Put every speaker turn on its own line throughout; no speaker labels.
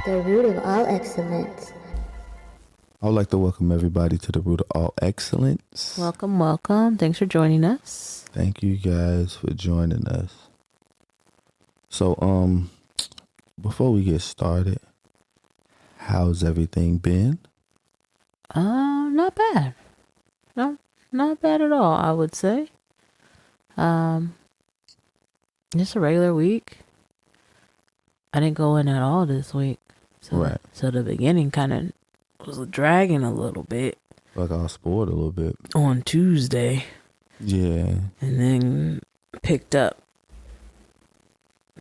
The root of all excellence.
I would like to welcome everybody to the Root of All Excellence.
Welcome, welcome. Thanks for joining us.
Thank you guys for joining us. So, before we get started, how's everything been?
Not bad. No, not bad at all, I would say. Just a regular week. I didn't go in at all this week.
Right.
So the beginning kind of was dragging a little bit.
Like I was spoiled a little bit.
On Tuesday.
Yeah.
And then picked up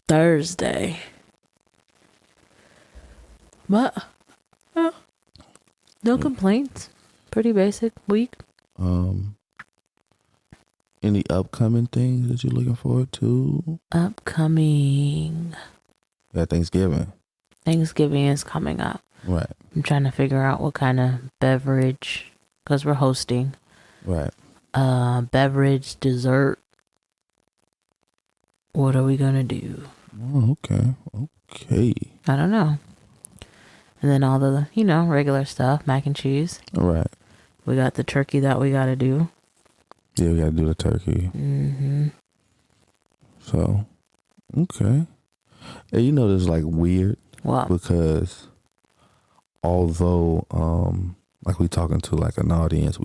Thursday. But no complaints. Pretty basic week.
Any upcoming things that you're looking forward to?
Upcoming.
Yeah, Thanksgiving.
Thanksgiving is coming up.
Right.
I'm trying to figure out what kind of beverage, because we're hosting.
Right.
Beverage, dessert. What are we going to do?
Oh, okay.
I don't know. And then all the, regular stuff, mac and cheese.
All right.
We got the turkey that we got to do.
Yeah, we got to do the turkey.
Mm-hmm.
So, okay. And this is like weird.
What?
Because although, like we talking to like an audience,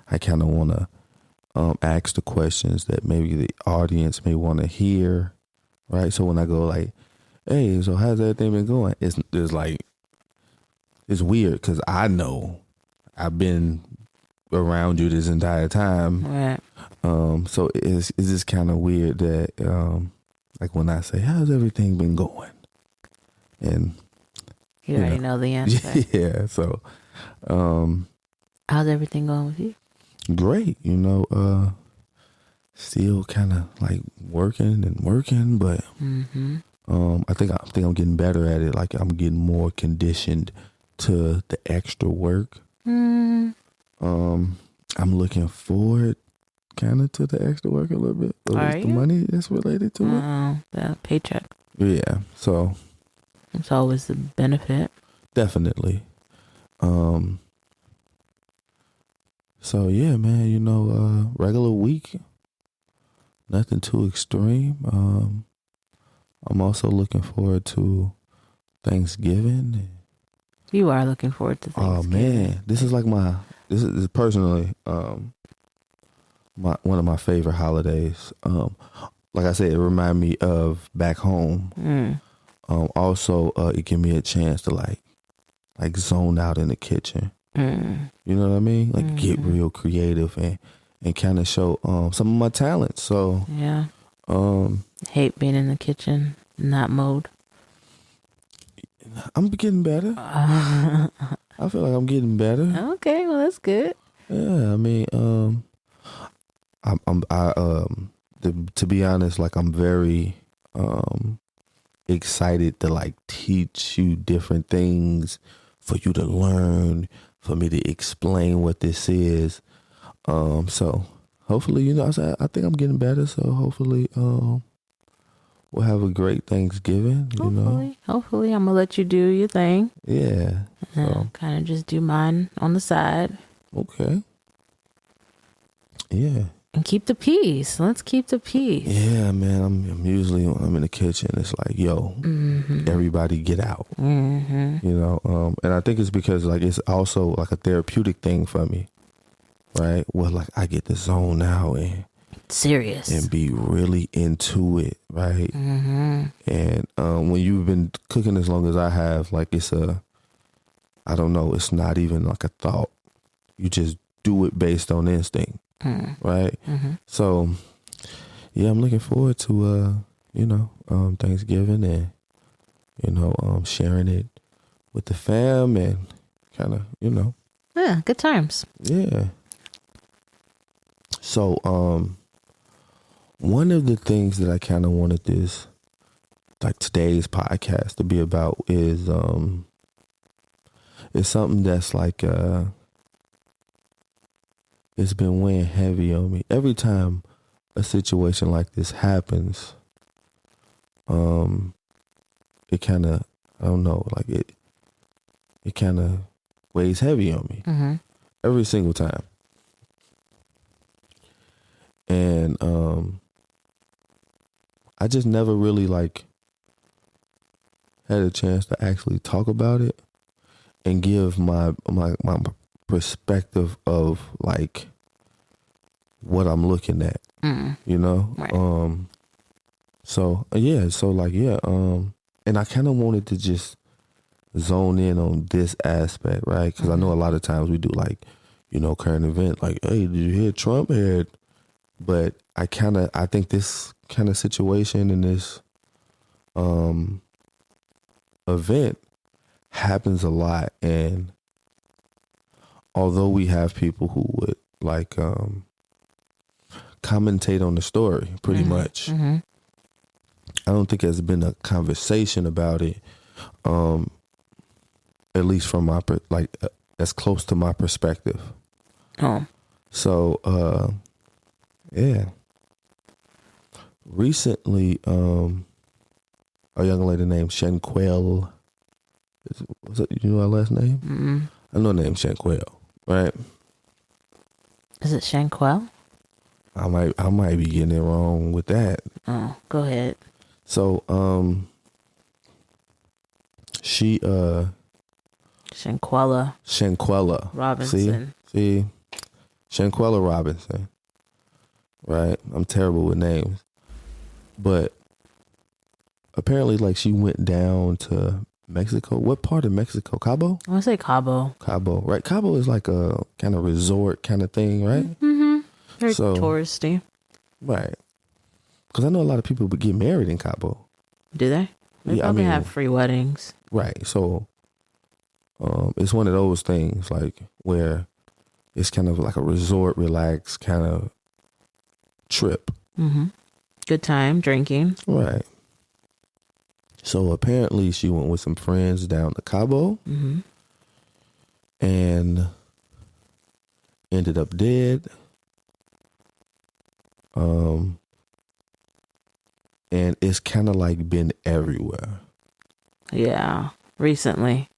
I kind of want to ask the questions that maybe the audience may want to hear, right? So when I go like, hey, so how's everything been going? It's weird because I know I've been around you this entire time.
Right.
So it's just kind of weird that, like when I say, how's everything been going? And
you already know the answer.
Yeah. So,
how's everything going with you?
great. Still kind of like working, but I think I'm getting better at it. Like I'm getting more conditioned to the extra work. I'm looking forward kind of to the extra work a little bit. The money that's related to it.
The paycheck.
Yeah. So
it's always a benefit.
definitely. So yeah, man, regular week, nothing too extreme. I'm also looking forward to Thanksgiving.
You are looking forward to Thanksgiving.
Oh man, this is personally one of my favorite holidays. Like I said, it reminds me of back home. Also, it give me a chance to like zone out in the kitchen. You know what I mean? Like get real creative and kind of show some of my talents. So
yeah. Hate being in the kitchen in that mode.
I'm getting better. I feel like I'm getting better.
Okay, well that's good.
Yeah, I mean, to be honest, like I'm very excited to like teach you different things for you to learn, for me to explain what this is. So hopefully, I think I'm getting better. So hopefully, we'll have a great Thanksgiving.
Hopefully, I'm gonna let you do your thing.
Yeah. So
kind of just do mine on the side.
Okay. Yeah.
And keep the peace. Let's keep the peace.
Yeah, man. I'm usually when I'm in the kitchen. It's like, yo, everybody get out. And I think it's because like it's also like a therapeutic thing for me, right? Well, like I get to zone out and
serious
and be really into it, right? And when you've been cooking as long as I have, like it's I don't know, it's not even like a thought. You just do it based on instinct. Right. So yeah, I'm looking forward to Thanksgiving and sharing it with the fam and kind of
yeah, good times.
Yeah. So one of the things that I kind of wanted today's podcast to be about is something that's like it's been weighing heavy on me. Every time a situation like this happens, it kind of I don't know, like it kind of weighs heavy on me every single time. And I just never really like had a chance to actually talk about it and give my perspective of like what I'm looking at, you know?
Right.
And I kind of wanted to just zone in on this aspect, right? Because I know a lot of times we do like, you know, current event, like, hey, did you hear Trump had? But I think this kind of situation and this event happens a lot. And although we have people who would like commentate on the story pretty much, I don't think there's been a conversation about it, at least from my as close to my perspective.
Oh.
So yeah. Recently, a young lady named Shanquelle, you know her last name? I know her name Shanquelle, right?
Is it Shanquelle?
I might be getting it wrong with that.
Oh, go ahead.
So she Shanquella
Robinson.
See? Shanquella Robinson. Right? I'm terrible with names. But apparently like she went down to Mexico. What part of Mexico? Cabo?
I want to say Cabo.
Cabo, right? Cabo is like a kind of resort kind of thing, right?
Very touristy.
Right. Because I know a lot of people would get married in Cabo.
Do they? They probably have free weddings.
Right. So it's one of those things like where it's kind of like a resort, relaxed kind of trip.
Good time drinking.
Right. So apparently she went with some friends down to Cabo and ended up dead. And it's kind of like been everywhere.
Yeah. Recently.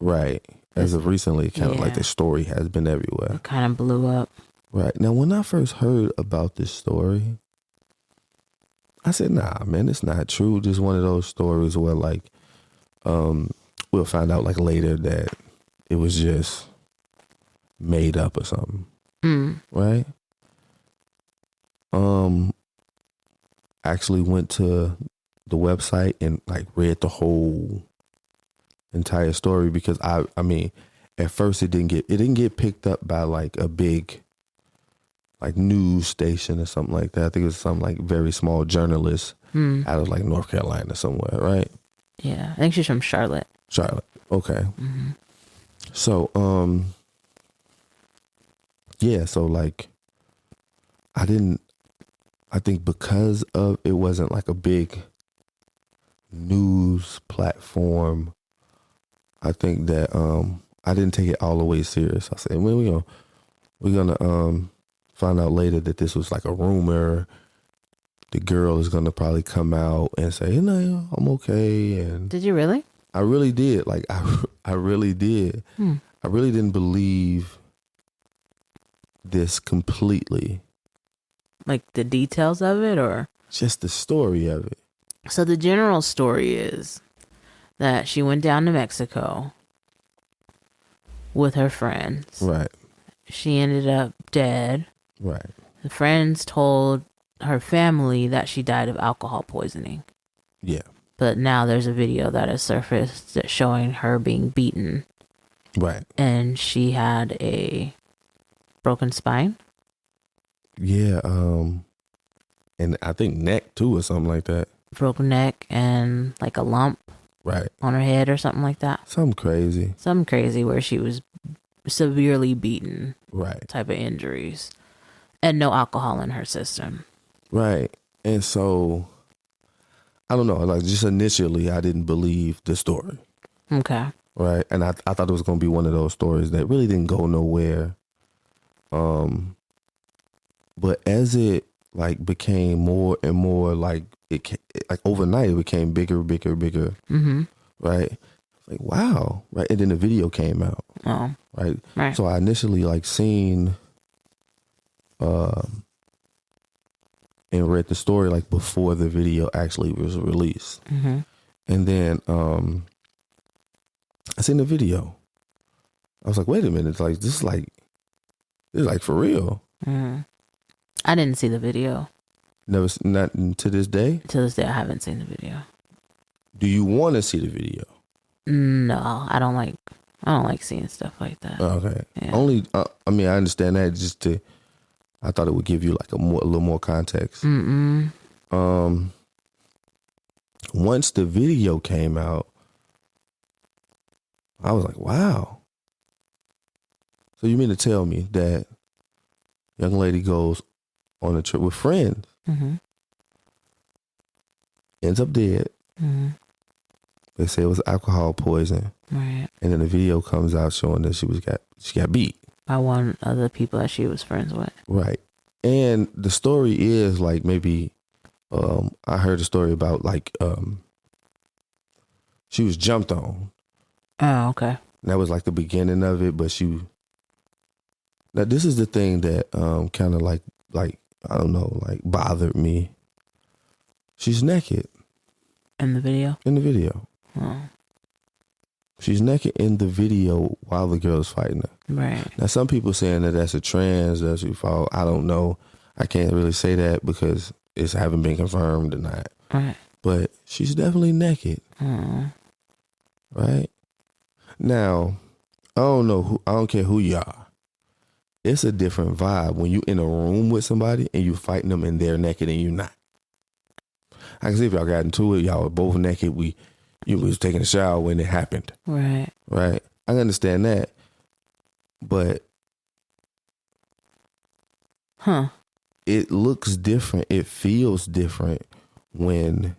Right. As of recently, kind of like the story has been everywhere.
It kind of blew up.
Right. Now, when I first heard about this story, I said, nah, man, it's not true. Just one of those stories where like, we'll find out like later that it was just made up or something. Right. Actually went to the website and like read the whole entire story because I mean, at first it didn't get picked up by like a big like news station or something like that. I think it was some like very small journalist out of like North Carolina somewhere, right?
Yeah, I think she's from Charlotte.
Charlotte. Okay. So yeah, so like I think because of it wasn't like a big news platform, I think that I didn't take it all the way serious. I said, well, we're gonna find out later that this was like a rumor. The girl is gonna probably come out and say, no, I'm okay. And
did you really?
I really did. Like I really did. I really didn't believe this completely.
Like the details of it, or
just the story of it?
So the general story is that she went down to Mexico with her friends.
Right.
She ended up dead.
Right.
The friends told her family that she died of alcohol poisoning.
Yeah.
But now there's a video that has surfaced that's showing her being beaten.
Right.
And she had a broken spine.
Yeah. And I think neck too or something like that.
Broken neck and like a lump.
Right.
On her head or something like that.
Something crazy
where she was severely beaten.
Right.
Type of injuries. And no alcohol in her system.
Right. And so, I don't know, like just initially I didn't believe the story.
Okay.
Right. And I thought it was going to be one of those stories that really didn't go nowhere. But as it like became more and more like like overnight it became bigger. right? Like, wow, right? And then the video came out,
Oh,
right?
right.
So I initially like seen and read the story like before the video actually was released.
Mm-hmm.
And then I seen the video. I was like, wait a minute, it's like this is like for real.
Mm-hmm. I didn't see the video.
Never, not to this day.
To this day, I haven't seen the video.
Do you want to see the video?
No, I don't like seeing stuff like that.
Okay.
Yeah.
Only, I mean, I understand that. I thought it would give you like a little more context.
Mm-mm.
Once the video came out, I was like, wow. So you mean to tell me that young lady goes on a trip with friends,
Mm-hmm.
ends up dead.
Mm-hmm.
They say it was alcohol poison,
Right.
and then the video comes out showing that she got beat.
By one of the people that she was friends with.
Right. And the story is like maybe I heard a story about like she was jumped on.
Oh, okay.
That was like the beginning of it, but now this is the thing that kind of like I don't know, like bothered me. She's naked
In the video?
in the video.
Oh,
She's naked in the video while the girl is fighting her.
right.
Now, some people saying that that's a trans, that's her fault. I don't know. I can't really say that because it's haven't been confirmed or not.
Right.
But she's definitely naked,
Oh.
right? Now, I don't know I don't care who you are. It's a different vibe when you in a room with somebody and you fighting them and they're naked and you not. I can see if y'all got into it, y'all were both naked. You was taking a shower when it happened.
Right.
Right. I understand that. But it looks different. It feels different when,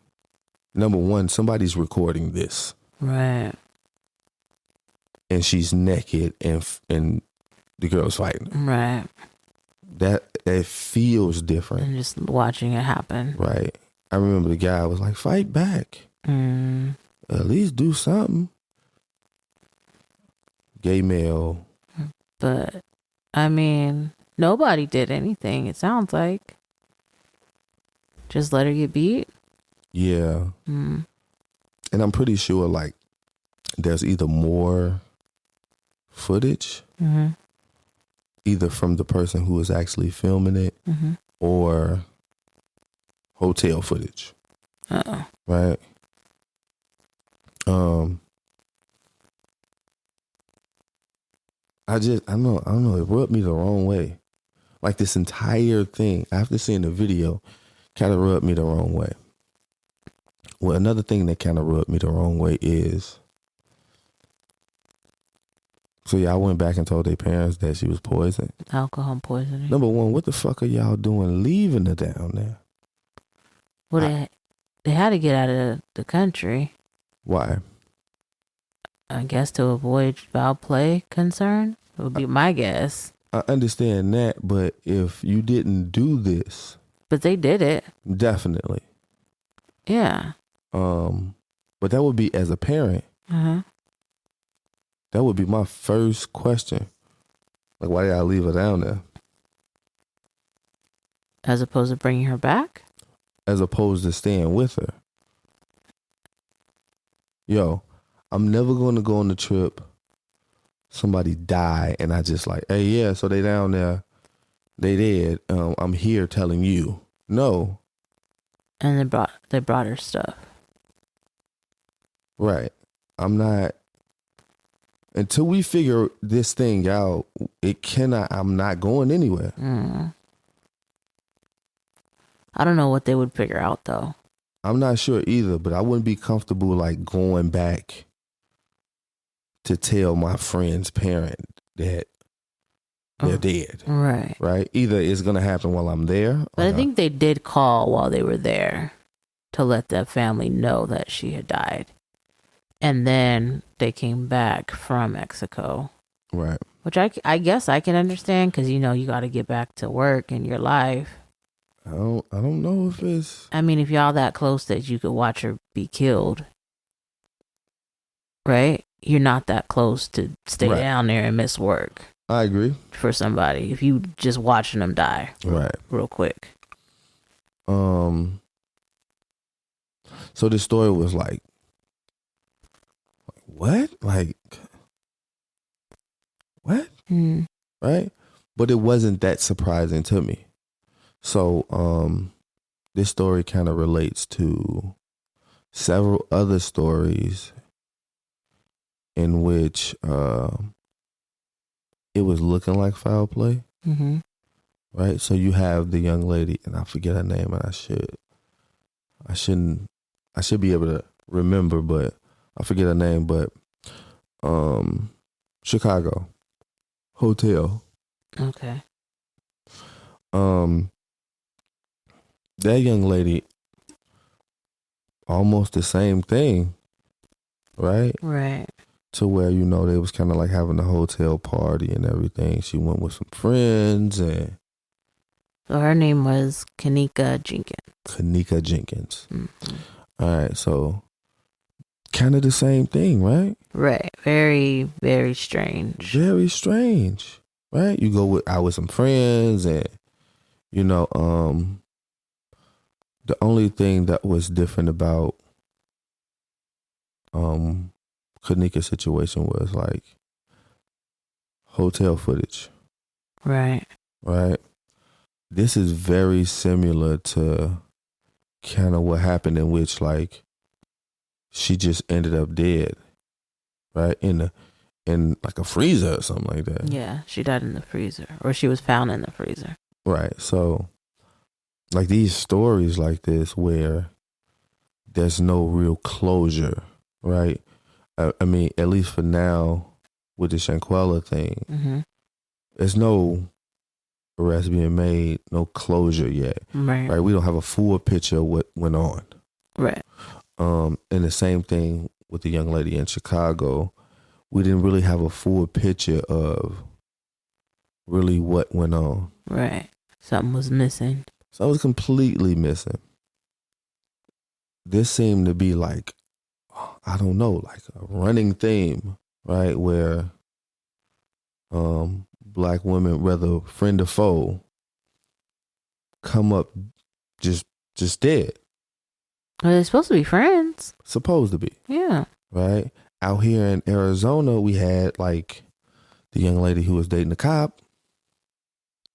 number one, somebody's recording this.
Right.
And she's naked and the girl's fighting.
Right.
That feels different.
And just watching it happen.
Right. I remember the guy was like, fight back. At least do something. Gay male.
But, I mean, nobody did anything, it sounds like. Just let her get beat?
Yeah. And I'm pretty sure, like, there's either more footage, either from the person who is actually filming it or hotel footage.
Uh-oh.
Right? I don't know, it rubbed me the wrong way. Like this entire thing, after seeing the video, kind of rubbed me the wrong way. Well, another thing that kind of rubbed me the wrong way is, so y'all went back and told their parents that she was poisoned.
Alcohol poisoning.
Number one, what the fuck are y'all doing leaving her down there?
Well, they had to get out of the country.
Why?
I guess to avoid foul play concern would be my guess.
I understand that, but if you didn't do this,
But they did it.
definitely.
Yeah.
But that would be, as a parent, that would be my first question. Like, why did I leave her down there?
As opposed to bringing her back?
As opposed to staying with her. Yo, I'm never going to go on the trip, somebody die, and I just like, hey, yeah, so they down there, they dead. I'm here telling you. No.
And they brought her stuff.
Right. I'm not, until we figure this thing out, I'm not going anywhere.
I don't know what they would figure out though.
I'm not sure either, but I wouldn't be comfortable like going back to tell my friend's parent that they're dead.
Right.
Right? Either it's going to happen while I'm there.
But I think they did call while they were there to let the family know that she had died. And then they came back from Mexico.
Right.
Which I guess I can understand because, you got to get back to work and your life.
I don't know if it's...
I mean, if y'all that close that you could watch her be killed, right? You're not that close to stay
Right.
down there and miss work
I agree.
for somebody if you just watching them die
Right.
real quick.
So this story was like, what? Like, what?
Mm.
Right? But it wasn't that surprising to me. So, this story kind of relates to several other stories in which it was looking like foul play.
Mm-hmm.
Right? So you have the young lady, and I forget her name, and I should be able to remember, but I forget her name, but Chicago hotel.
Okay.
That young lady, almost the same thing, right?
Right.
To where, you know, they was kind of like having a hotel party and everything. She went with some friends, and
So her name was Kanika Jenkins.
Mm-hmm.
Mm-hmm.
All right, so kind of the same thing, right?
Right. Very, very strange.
Very strange, right? You go out with some friends, and you know, the only thing that was different about Kanika's situation was like hotel footage,
Right.
right? This is very similar to kind of what happened, in which like she just ended up dead, right? In like a freezer or something like that.
Yeah. She died in the freezer, or she was found in the freezer.
Right. So like these stories like this where there's no real closure, right? I mean, at least for now with the Shanquella thing,
Mm-hmm.
there's no arrest being made, no closure yet.
Right.
Right? We don't have a full picture of what went on.
Right.
And the same thing with the young lady in Chicago. We didn't really have a full picture of really what went on.
Right. Something was missing.
So I was completely missing. This seemed to be like, I don't know, like a running theme, right? Where black women, whether friend or foe, come up just dead.
Well, they're supposed to be friends.
Supposed to be.
Yeah.
Right? Out here in Arizona, we had like the young lady who was dating the cop.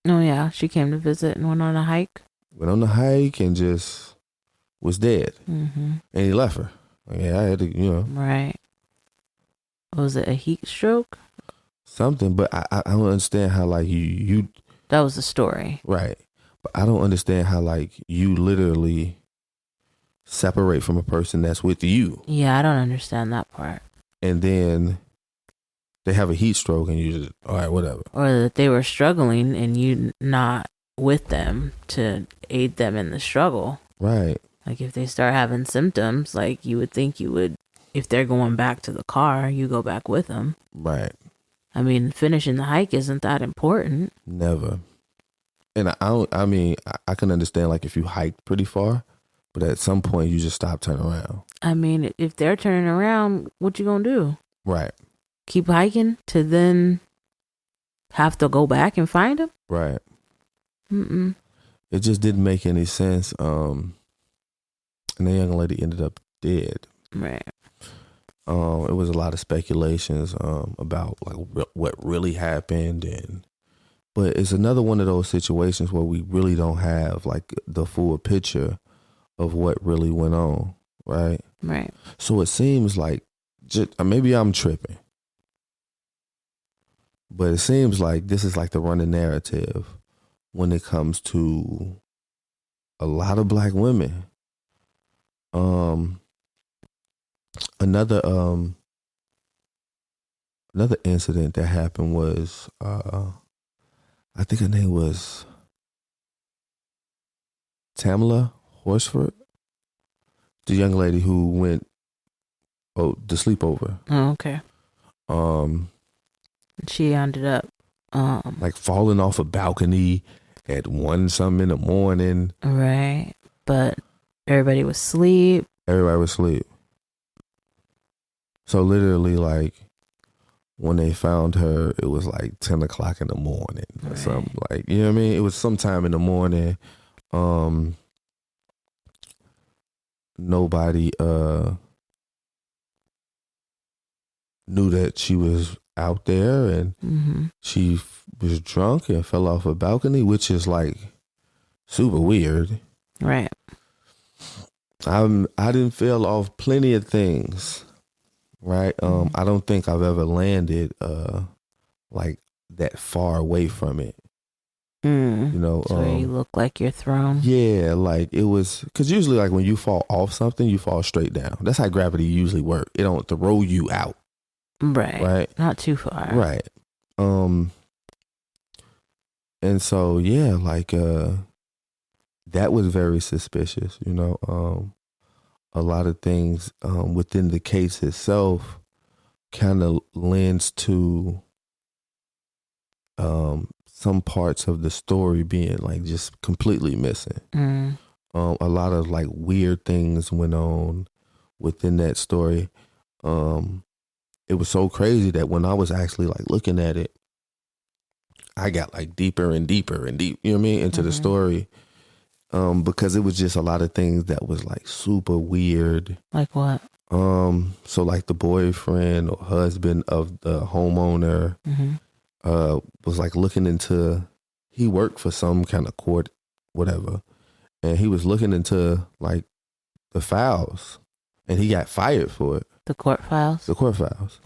Oh, yeah. She came to visit and went on a hike.
Went on the hike and just was dead.
Mm-hmm.
And he left her. Like, yeah, I had to, you know.
Right. Was it a heat stroke?
Something, but I don't understand how like you.
That was the story.
Right. But I don't understand how like you literally separate from a person that's with you.
Yeah, I don't understand that part.
And then they have a heat stroke and you just, all right, whatever.
Or that they were struggling and you not with them to aid them in the struggle.
Right.
Like if they start having symptoms, like you would think you would, if they're going back to the car, you go back with them.
Right.
I mean, finishing the hike isn't that important.
Never. And I can understand like if you hiked pretty far, but at some point you just stop turning around.
I mean, if they're turning around, what you gonna do?
Right.
Keep hiking to then have to go back and find them?
Right.
Mm-mm.
It just didn't make any sense. And the young lady ended up dead.
Right.
It was a lot of speculations about like what really happened, but it's another one of those situations where we really don't have like the full picture of what really went on, right?
Right.
So it seems like maybe I'm tripping, but it seems like this is like the running narrative when it comes to a lot of black women. Another incident that happened was I think her name was Tamala Horsford, the young lady who went the sleepover.
Oh, okay. She ended up
Like falling off a balcony at 1 something in the morning.
right. But everybody was asleep.
Everybody was asleep. So literally, like when they found her, it was like 10 o'clock in the morning or something. Like, you know what I mean? It was sometime in the morning. Nobody knew that she was out there, and she was drunk and fell off a balcony, which is like super weird.
Right.
I didn't feel off plenty of things, right? I don't think I've ever landed like that far away from it. You know,
so you look like you're thrown.
Yeah, like it was, because usually like when you fall off something, you fall straight down. That's how gravity usually works. It don't throw you out. Right.
Not too far.
Right. And so yeah, like that was very suspicious, you know. A lot of things within the case itself kind of lends to some parts of the story being like just completely missing. A lot of like weird things went on within that story. It was so crazy that when I was actually like looking at it, I got like deeper and deeper and deep, you know what I mean, into the story. Because it was just a lot of things that was like super weird.
Like what?
So like the boyfriend or husband of the homeowner was like looking into, he worked for some kind of court, whatever, and he was looking into like the files, and he got fired for it.
The court files?
The court files.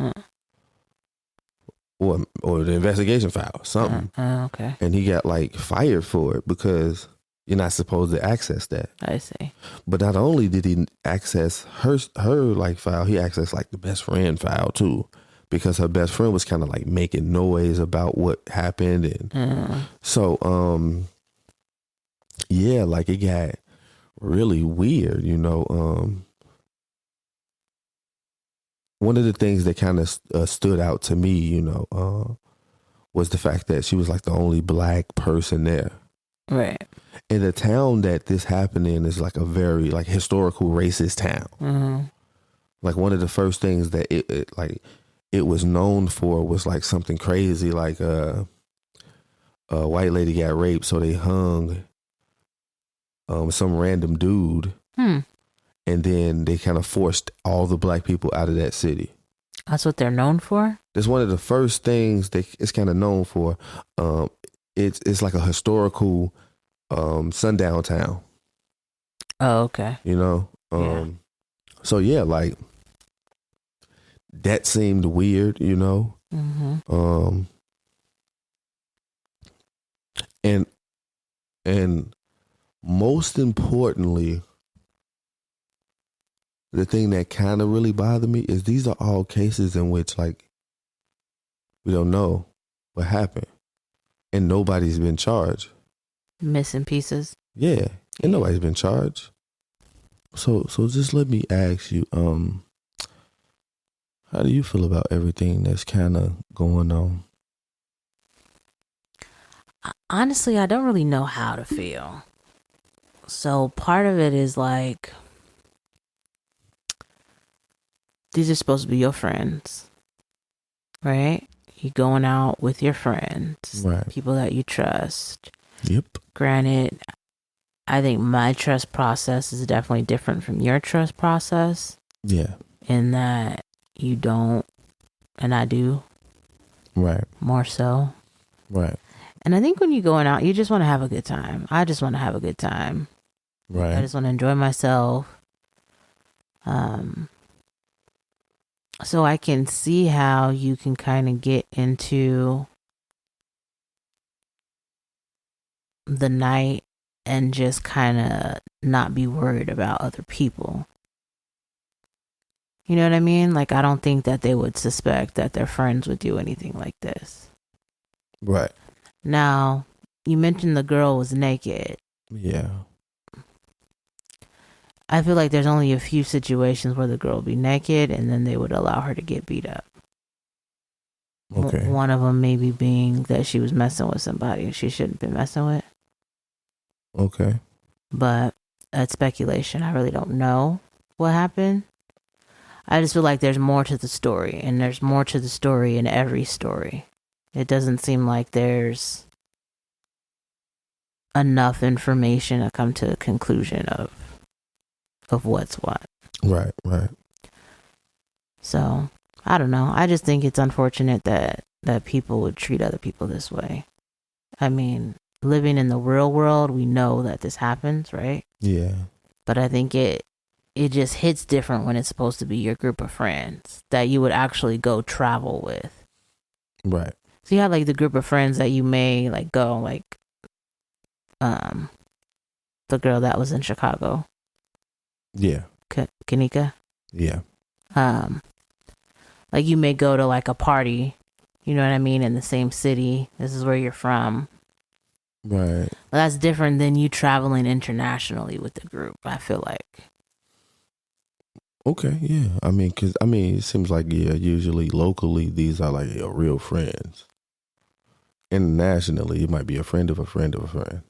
Or the investigation files, something.
Okay.
And he got like fired for it because you're not supposed to access that.
I see.
But not only did he access her like file, he accessed like the best friend file too, because her best friend was kind of like making noise about what happened, and so yeah, like it got really weird, you know. One of the things that kind of stood out to me, you know, was the fact that she was like the only black person there.
Right.
And the town that this happened in is like a very like historical racist town. Like one of the first things that it was known for was like something crazy, like a white lady got raped, so they hung some random dude. And then they kind of forced all the black people out of that city.
That's what they're known for?
That's one of the first things that it's kind of known for. It's like a historical sundown town.
Oh, okay.
You know?
Yeah.
So yeah, like that seemed weird, you know? And most importantly, the thing that kind of really bothered me is these are all cases in which like we don't know what happened and nobody's been charged.
Missing pieces?
Yeah, and nobody's been charged. So just let me ask you, how do you feel about everything that's kind of going on?
Honestly, I don't really know how to feel. So part of it is like, these are supposed to be your friends, right? You going out with your friends,
Right?
people that you trust.
Yep.
Granted, I think my trust process is definitely different from your trust process.
Yeah.
In that you don't, and I do.
Right.
More so.
Right.
And I think when you're going out, you just want to have a good time. I just want to have a good time.
Right.
I just want to enjoy myself. So I can see how you can kind of get into the night and just kind of not be worried about other people. You know what I mean? Like, I don't think that they would suspect that their friends would do anything like this.
Right.
Now, you mentioned the girl was naked.
Yeah.
I feel like there's only a few situations where the girl would be naked and then they would allow her to get beat up.
Okay.
One of them maybe being that she was messing with somebody she shouldn't be messing with.
Okay.
But that's speculation. I really don't know what happened. I just feel like there's more to the story, and there's more to the story in every story. It doesn't seem like there's enough information to come to a conclusion of what's what.
Right.
So I don't know. I just think it's unfortunate that people would treat other people this way. I mean, living in the real world, we know that this happens, right?
Yeah.
But I think it just hits different when it's supposed to be your group of friends that you would actually go travel with.
Right.
So you have like the group of friends that you may like go, like the girl that was in Chicago.
Yeah.
Kanika.
Yeah.
Like you may go to like a party, you know what I mean, in the same city. This is where you're from.
Right.
But that's different than you traveling internationally with the group, I feel like.
Okay, yeah. I mean, it seems like, yeah, usually locally, these are like your real friends. Internationally, it might be a friend of a friend of a friend.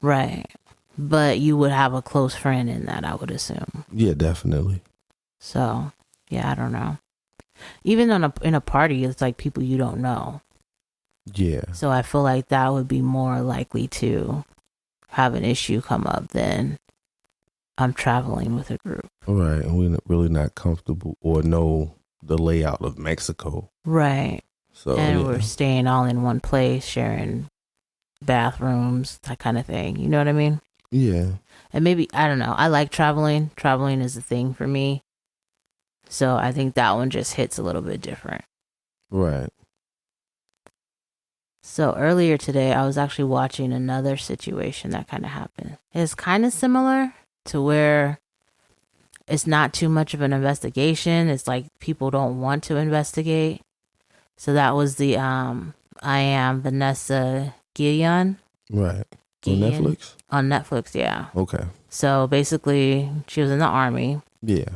Right. But you would have a close friend in that, I would assume.
Yeah, definitely.
So, yeah, I don't know. Even in a party, it's like people you don't know.
Yeah.
So I feel like that would be more likely to have an issue come up than I'm traveling with a group.
Right. And we're really not comfortable or know the layout of Mexico.
Right.
So,
and
yeah.
we're staying all in one place, sharing bathrooms, that kind of thing. You know what I mean?
Yeah.
And maybe, I don't know. I like traveling. Traveling is a thing for me. So I think that one just hits a little bit different.
Right.
So earlier today, I was actually watching another situation that kind of happened. It's kind of similar to where it's not too much of an investigation. It's like people don't want to investigate. So that was the I Am Vanessa Guillen.
Right.
Guillen.
On Netflix?
On Netflix, yeah.
Okay.
So basically, she was in the army.
Yeah.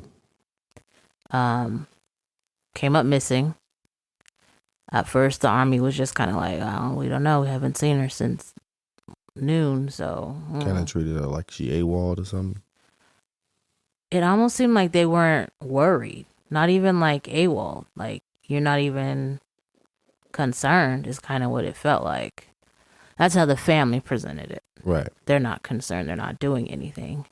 Came up missing. At first, the army was just kind of like, oh, we don't know. We haven't seen her since noon, so.
Kind of treated her like she AWOL'd or something.
It almost seemed like they weren't worried. Not even like AWOL. Like, you're not even concerned is kind of what it felt like. That's how the family presented it.
Right.
They're not concerned. They're not doing anything.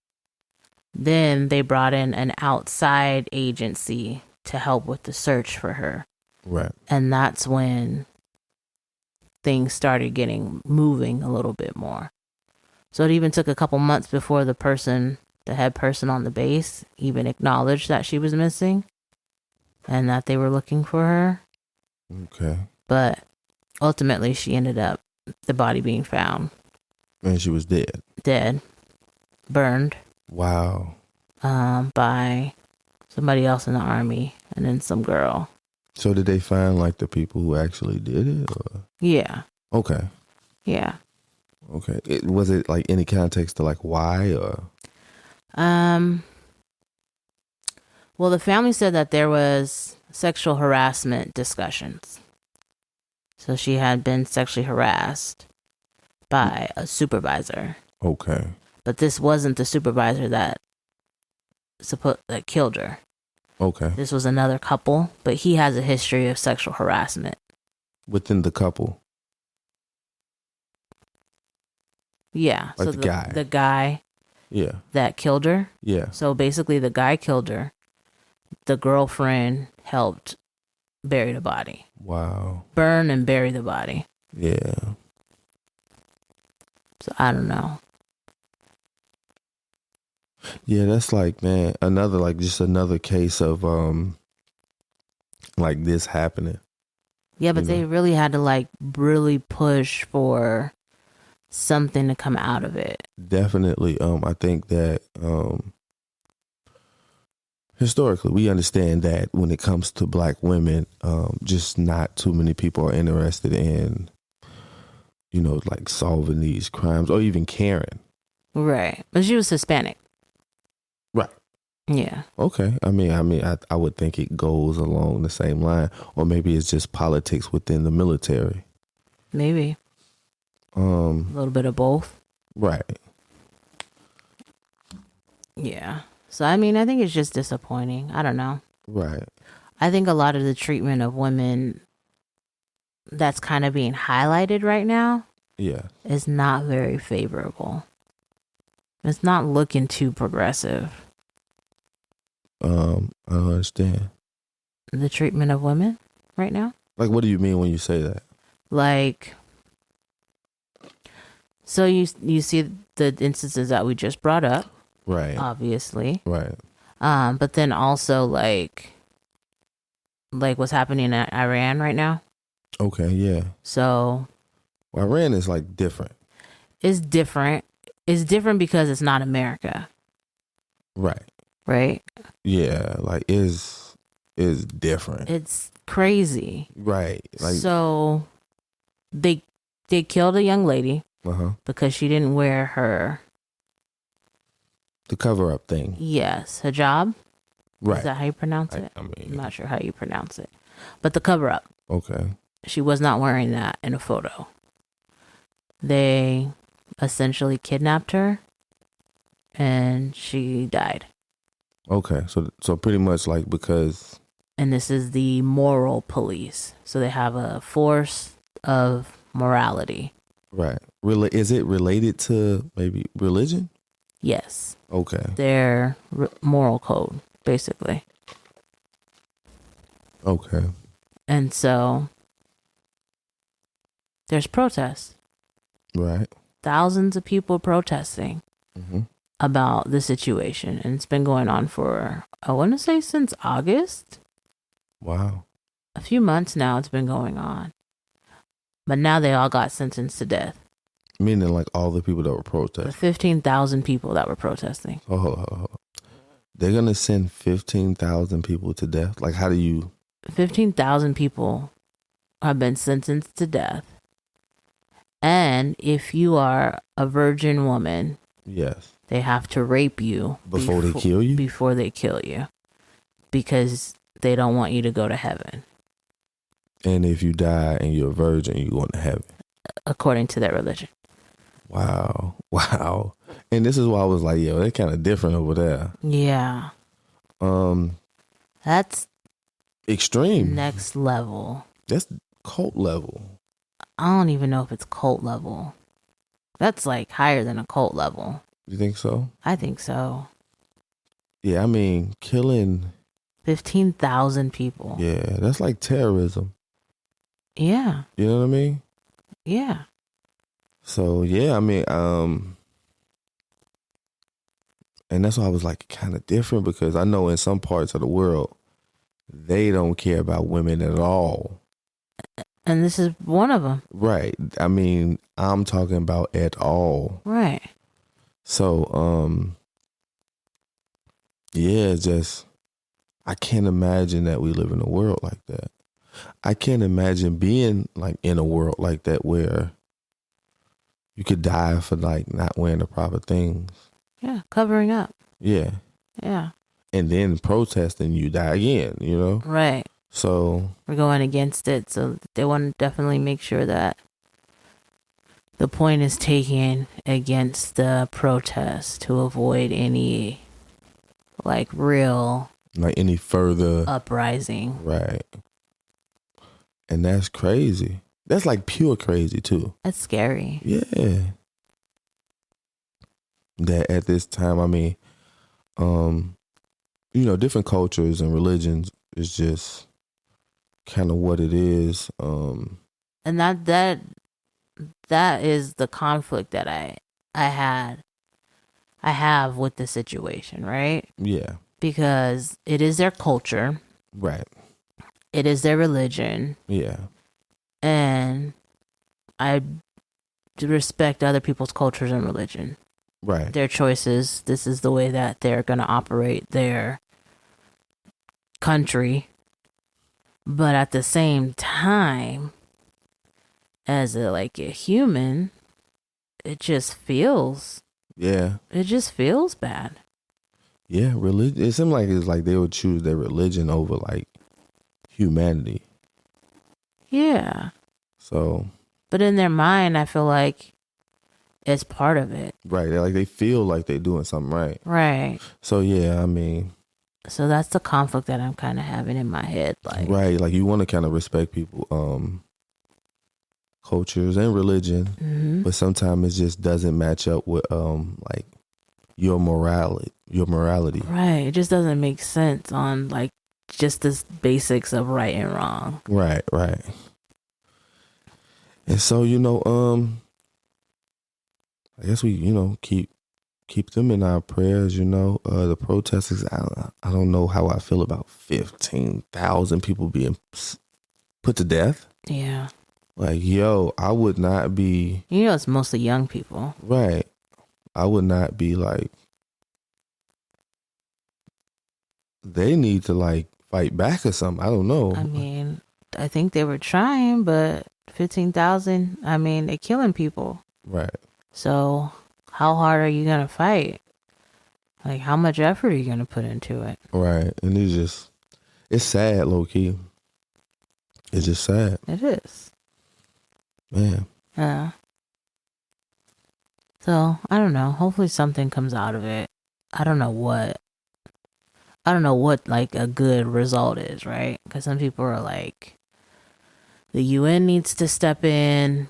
Then they brought in an outside agency to help with the search for her.
Right.
And that's when things started moving a little bit more. So it even took a couple months before the head person on the base even acknowledged that she was missing and that they were looking for her.
Okay.
But ultimately she ended up, the body being found.
And she was dead.
Dead. Burned.
Wow.
By somebody else in the army and then some girl.
So did they find like the people who actually did it? Or?
Yeah.
Okay.
Yeah.
Okay. Was it like any context to like why or?
Well, the family said that there was sexual harassment discussions. So she had been sexually harassed by a supervisor.
Okay.
But this wasn't the supervisor that killed her.
Okay.
This was another couple, but he has a history of sexual harassment.
Within the couple?
Yeah.
Like
so
the guy?
The guy
Yeah.
that killed her.
Yeah.
So basically the guy killed her. The girlfriend helped bury the body.
Wow.
Burn and bury the body.
Yeah.
So I don't know.
Yeah, that's like, man, just another case of like this happening.
Yeah, but they really had to really push for something to come out of it.
Definitely. I think that historically we understand that when it comes to Black women, just not too many people are interested in, like solving these crimes or even caring.
Right. But she was Hispanic.
Right.
Yeah.
Okay. I would think it goes along the same line, or maybe it's just politics within the military.
Maybe. A little bit of both.
Right.
Yeah. So, I think it's just disappointing. I don't know.
Right.
I think a lot of the treatment of women that's kind of being highlighted right now
Yeah.
is not very favorable. It's not looking too progressive.
I don't understand.
The treatment of women right now?
Like, what do you mean when you say that?
Like, so you see the instances that we just brought up,
Right.
obviously.
Right.
But then also like what's happening in Iran right now.
Okay. Yeah.
So
Well, Iran is like different.
it's different. It's different because it's not America,
Right.
right?
Yeah. Like is different.
It's crazy.
Right. Like.
So they killed a young lady because she didn't wear her
The cover up thing.
hijab.
Right.
Is that how you pronounce it?
I mean,
I'm not sure how you pronounce it, but the cover up.
Okay.
She was not wearing that in a photo. They essentially kidnapped her and she died.
Okay. So pretty much like because.
And this is the moral police. So they have a force of morality.
Right. Is it related to maybe religion?
Yes.
Okay.
Their moral code, basically.
Okay.
And so there's protests.
Right.
Thousands of people protesting about the situation. And it's been going on for, I want to say, since August.
Wow.
A few months now it's been going on. But now they all got sentenced to death.
Meaning like all the people that were
The
protesting.
15,000 people that were protesting.
Oh. They're going to send 15,000 people to death? Like how do you...
15,000 people have been sentenced to death. And if you are a virgin woman...
Yes.
They have to rape you...
Before they kill you?
Before they kill you. Because they don't want you to go to heaven.
And if you die and you're a virgin, you're going to heaven.
According to their religion.
Wow. And this is why I was like, yo, they're kind of different over there.
Yeah. That's
extreme.
Next level.
That's cult level.
I don't even know if it's cult level. That's like higher than a cult level.
You think so?
I think so.
Yeah, I mean, killing
15,000 people.
Yeah, that's like terrorism.
Yeah.
You know what I mean?
Yeah.
So yeah, I mean, and that's why I was like kind of different because I know in some parts of the world they don't care about women at all.
And this is one of them.
Right. I mean, I'm talking about at all.
Right.
So, yeah, just I can't imagine that we live in a world like that. I can't imagine being like in a world like that where you could die for like not wearing the proper things.
Yeah, covering up.
Yeah.
Yeah.
And then protesting, you die again, you know?
Right.
So
we're going against it. So they want to definitely make sure that the point is taken against the protest to avoid any like real
like any further
uprising.
Right. And that's crazy. That's like pure crazy too.
That's scary.
Yeah. That at this time, I mean, you know, different cultures and religions is just kind of what it is.
And that is the conflict that I have with the situation, right?
Yeah.
Because it is their culture.
Right.
It is their religion.
Yeah.
And I respect other people's cultures and religion.
Right.
Their choices. This is the way that they're going to operate their country. But at the same time, as a human, it just feels.
Yeah.
It just feels bad.
Yeah. Religion. It seemed like it's like they would choose their religion over like humanity.
Yeah.
So.
But in their mind, I feel like it's part of it.
Right. They feel like they're doing something right.
Right.
So yeah, I mean.
So that's the conflict that I'm kind of having in my head. Like,
Right. Like, you want to kind of respect people, cultures and religion, but sometimes it just doesn't match up with, like, your morality.
right. It just doesn't make sense on like just the basics of right and wrong.
Right. And so, I guess we, keep them in our prayers, the protesters. I don't know how I feel about 15,000 people being put to death.
Yeah.
Like, yo, I would not be.
It's mostly young people.
Right. I would not be like, they need to like fight back or something. I don't know.
I mean, I think they were trying, but 15,000, I mean, they're killing people.
Right.
So how hard are you going to fight? Like, how much effort are you going to put into it?
Right. And it's sad, low key. It's just sad.
It is.
Man.
Yeah. So, I don't know. Hopefully something comes out of it. I don't know what like a good result is, right? Because some people are like, the UN needs to step in.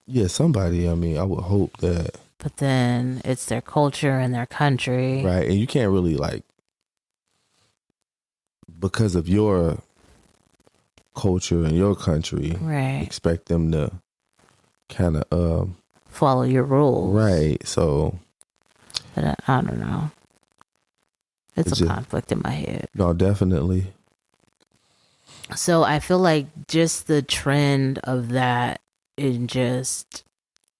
Yeah, somebody, I would hope that.
But then it's their culture and their country.
Right. And you can't really like, because of your culture and your country,
right,
expect them to kind of
follow your rules.
Right. So.
But I don't know. It's a conflict in my head.
No, definitely.
So I feel like just the trend of that in just,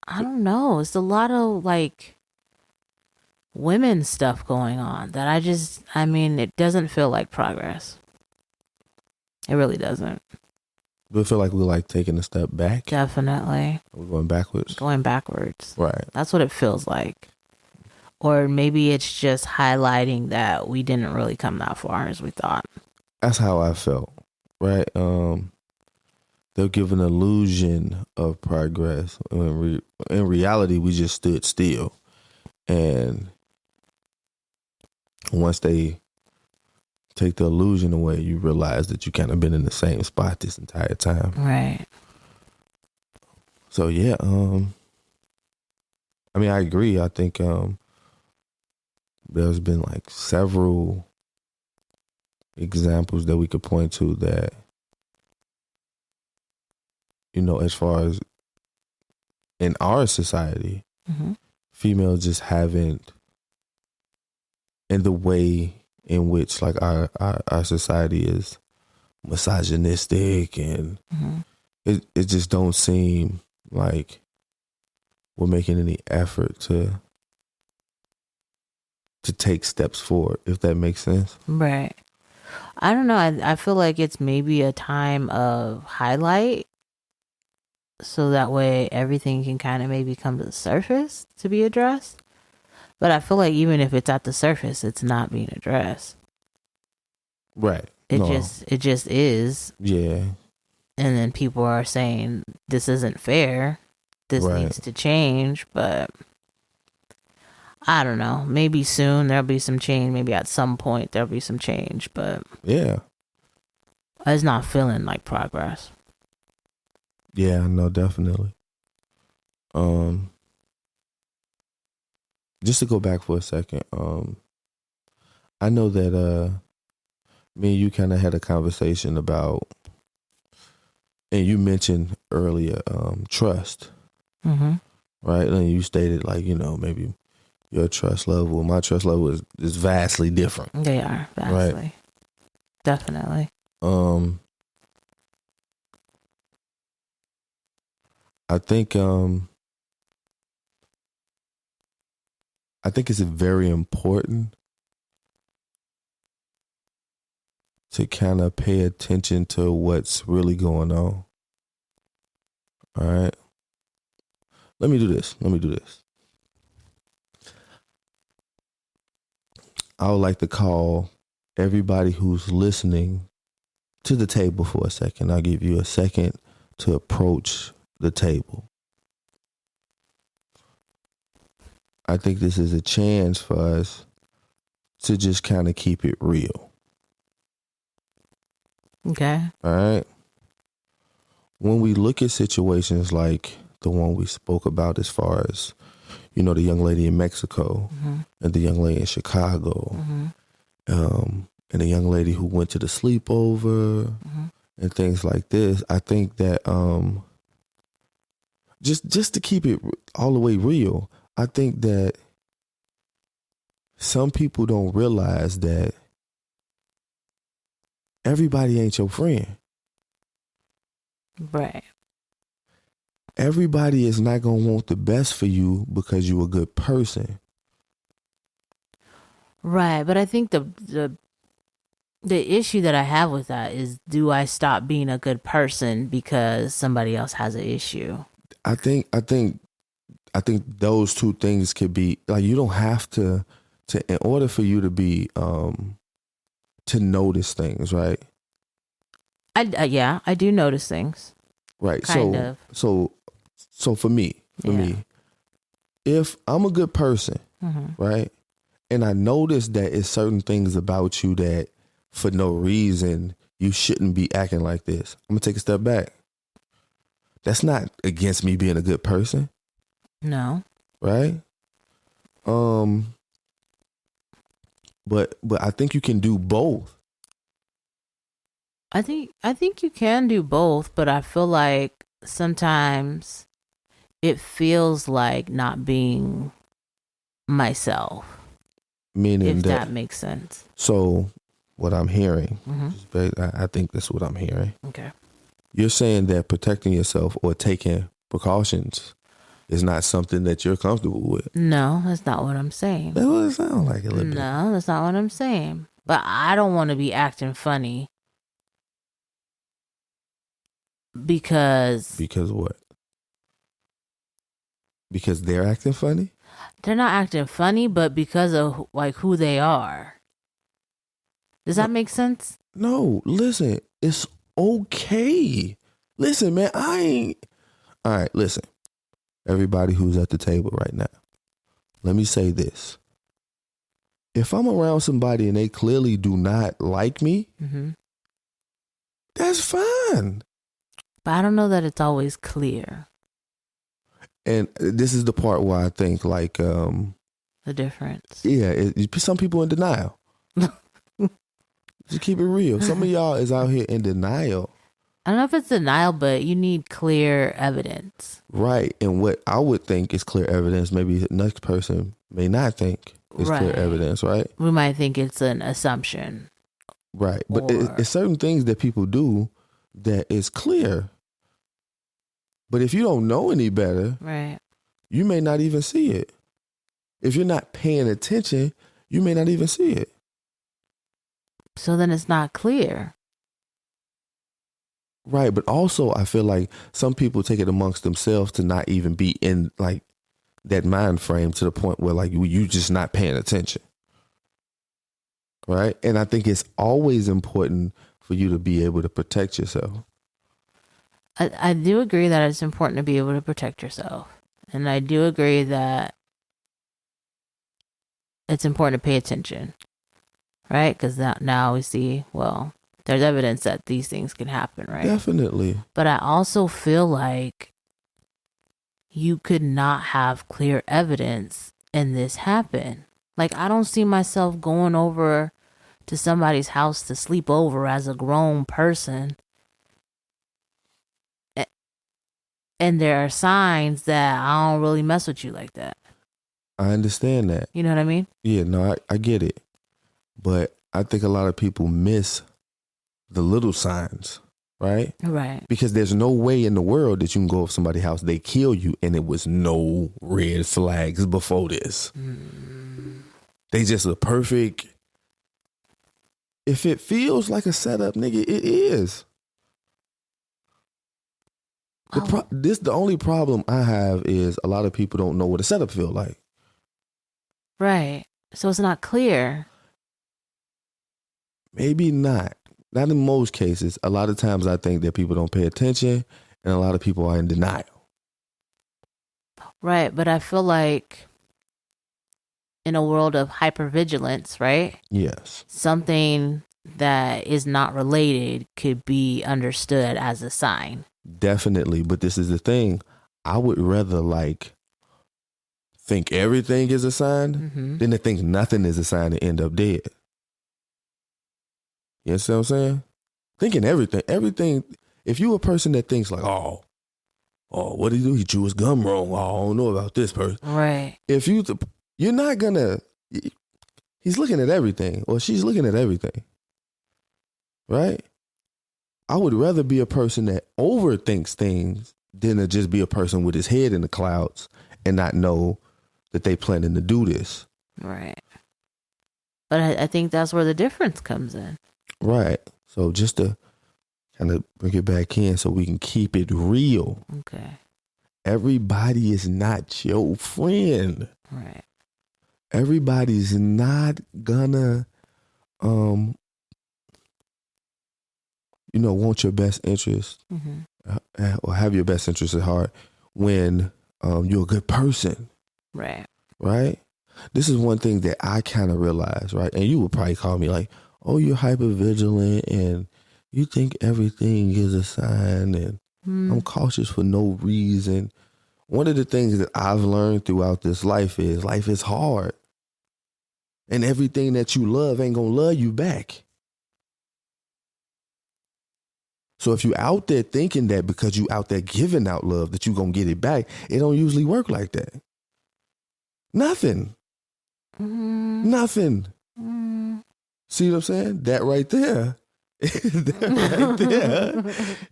I don't know. It's a lot of like women stuff going on that it doesn't feel like progress. It really doesn't.
Do it feel like we're like taking a step back?
Definitely.
We're going backwards.
Going backwards.
Right.
That's what it feels like. Or maybe it's just highlighting that we didn't really come that far as we thought.
That's how I felt. Right. They'll give an illusion of progress. In reality, we just stood still. And once they take the illusion away, you realize that you kind of been in the same spot this entire time.
Right.
So yeah, I agree. I think there's been like several examples that we could point to that, as far as in our society, females just haven't, in the way in which like our society is misogynistic, and it just don't seem like we're making any effort to take steps forward, if that makes sense.
Right. I don't know. I feel like it's maybe a time of highlight, so that way everything can kind of maybe come to the surface to be addressed. But I feel like even if it's at the surface, it's not being addressed.
Right.
It just is.
Yeah.
And then people are saying this isn't fair. This needs to change, but I don't know. Maybe soon there'll be some change. Maybe at some point there'll be some change, but
yeah,
it's not feeling like progress.
Yeah, no, definitely. Just to go back for a second, I know that me and you kind of had a conversation about, and you mentioned earlier, trust. Right? And you stated like, maybe your trust level, my trust level is vastly different.
They are vastly. Right? Definitely.
I think it's very important to kind of pay attention to what's really going on. All right. Let me do this. I would like to call everybody who's listening to the table for a second. I'll give you a second to approach the table. I think this is a chance for us to just kind of keep it real.
Okay.
All right. When we look at situations like the one we spoke about, as far as, you know, the young lady in Mexico and the young lady in Chicago, and the young lady who went to the sleepover and things like this, I think that just to keep it all the way real, I think that some people don't realize that everybody ain't your friend.
Right.
Everybody is not going to want the best for you because you're a good person.
Right. But I think the issue that I have with that is, do I stop being a good person because somebody else has an issue?
I think those two things could be like, you don't have to in order for you to be to notice things, right?
Yeah, I do notice things.
Right.
Kind of.
So for me, if I'm a good person, right, and I notice that it's certain things about you that for no reason you shouldn't be acting like this, I'm gonna take a step back. That's not against me being a good person.
No.
Right? But I think you can do both.
I think you can do both, but I feel like sometimes it feels like not being myself.
Meaning
if that makes sense.
So what I'm hearing, I think that's what I'm hearing.
Okay.
You're saying that protecting yourself or taking precautions is not something that you're comfortable with.
No, that's not what I'm saying.
That's what it sounds like a little bit.
No, that's not what I'm saying. But I don't want to be acting funny. Because
what? Because they're acting funny?
They're not acting funny, but because of like who they are. Does that make sense?
No, listen, it's okay. Listen, man, all right, listen. Everybody who's at the table right now, let me say this. If I'm around somebody and they clearly do not like me, that's fine.
But I don't know that it's always clear.
And this is the part where I think like
the difference.
Yeah, some people in denial. Just keep it real. Some of y'all is out here in denial.
I don't know if it's denial, but you need clear evidence.
Right. And what I would think is clear evidence, maybe the next person may not think is clear evidence, right?
We might think it's an assumption.
Right. But it's certain things that people do that is clear. But if you don't know any better,
right,
you may not even see it. If you're not paying attention, you may not even see it.
So then it's not clear.
Right. But also I feel like some people take it amongst themselves to not even be in like that mind frame to the point where like you just not paying attention. Right. And I think it's always important for you to be able to protect yourself.
I do agree that it's important to be able to protect yourself. And I do agree that it's important to pay attention. Right? Because now we see, well, there's evidence that these things can happen, right?
Definitely.
But I also feel like you could not have clear evidence and this happen. Like, I don't see myself going over to somebody's house to sleep over as a grown person. And there are signs that I don't really mess with you like that.
I understand that.
You know what I mean?
Yeah, no, I get it. But I think a lot of people miss the little signs, right?
Right.
Because there's no way in the world that you can go over somebody's house, they kill you, and it was no red flags before this. They just a perfect. If it feels like a setup, nigga, it is. The only problem I have is a lot of people don't know what a setup feel like.
Right. So it's not clear.
Maybe not. Not in most cases. A lot of times I think that people don't pay attention and a lot of people are in denial.
Right. But I feel like in a world of hypervigilance, right?
Yes.
Something that is not related could be understood as a sign.
Definitely. But this is the thing. I would rather like think everything is a sign than to think nothing is a sign and end up dead. You understand what I'm saying? Thinking everything. If you a person that thinks like, oh, what did he do? He chewed his gum wrong. Oh, I don't know about this person.
Right.
If you're not gonna, he's looking at everything or she's looking at everything. Right? I would rather be a person that overthinks things than to just be a person with his head in the clouds and not know that they planning to do this.
Right. But I think that's where the difference comes in.
Right. So just to kind of bring it back in so we can keep it real.
Okay.
Everybody is not your friend.
Right.
Everybody's not gonna, want your best interest or have your best interest at heart when you're a good person.
Right.
Right? This is one thing that I kind of realized, right? And you would probably call me like, oh, you're hyper vigilant and you think everything is a sign and I'm cautious for no reason. One of the things that I've learned throughout this life is hard. And everything that you love ain't gonna love you back. So if you out there thinking that because you out there giving out love that you gonna get it back, it don't usually work like that. Nothing. Nothing. See what I'm saying? That right there.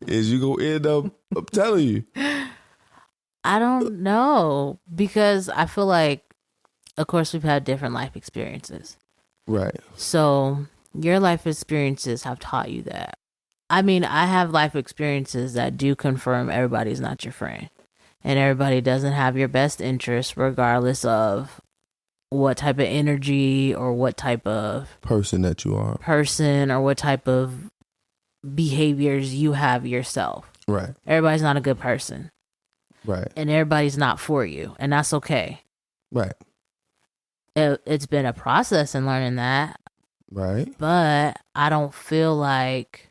Is you gonna end up, I'm telling you.
I don't know, because I feel like, of course, we've had different life experiences.
Right.
So your life experiences have taught you that. I mean, I have life experiences that do confirm everybody's not your friend. And everybody doesn't have your best interest regardless of what type of energy or what type of
person that you are.
Person or what type of behaviors you have yourself.
Right.
Everybody's not a good person.
Right.
And everybody's not for you. And that's okay.
Right.
It's been a process in learning that.
Right.
But I don't feel like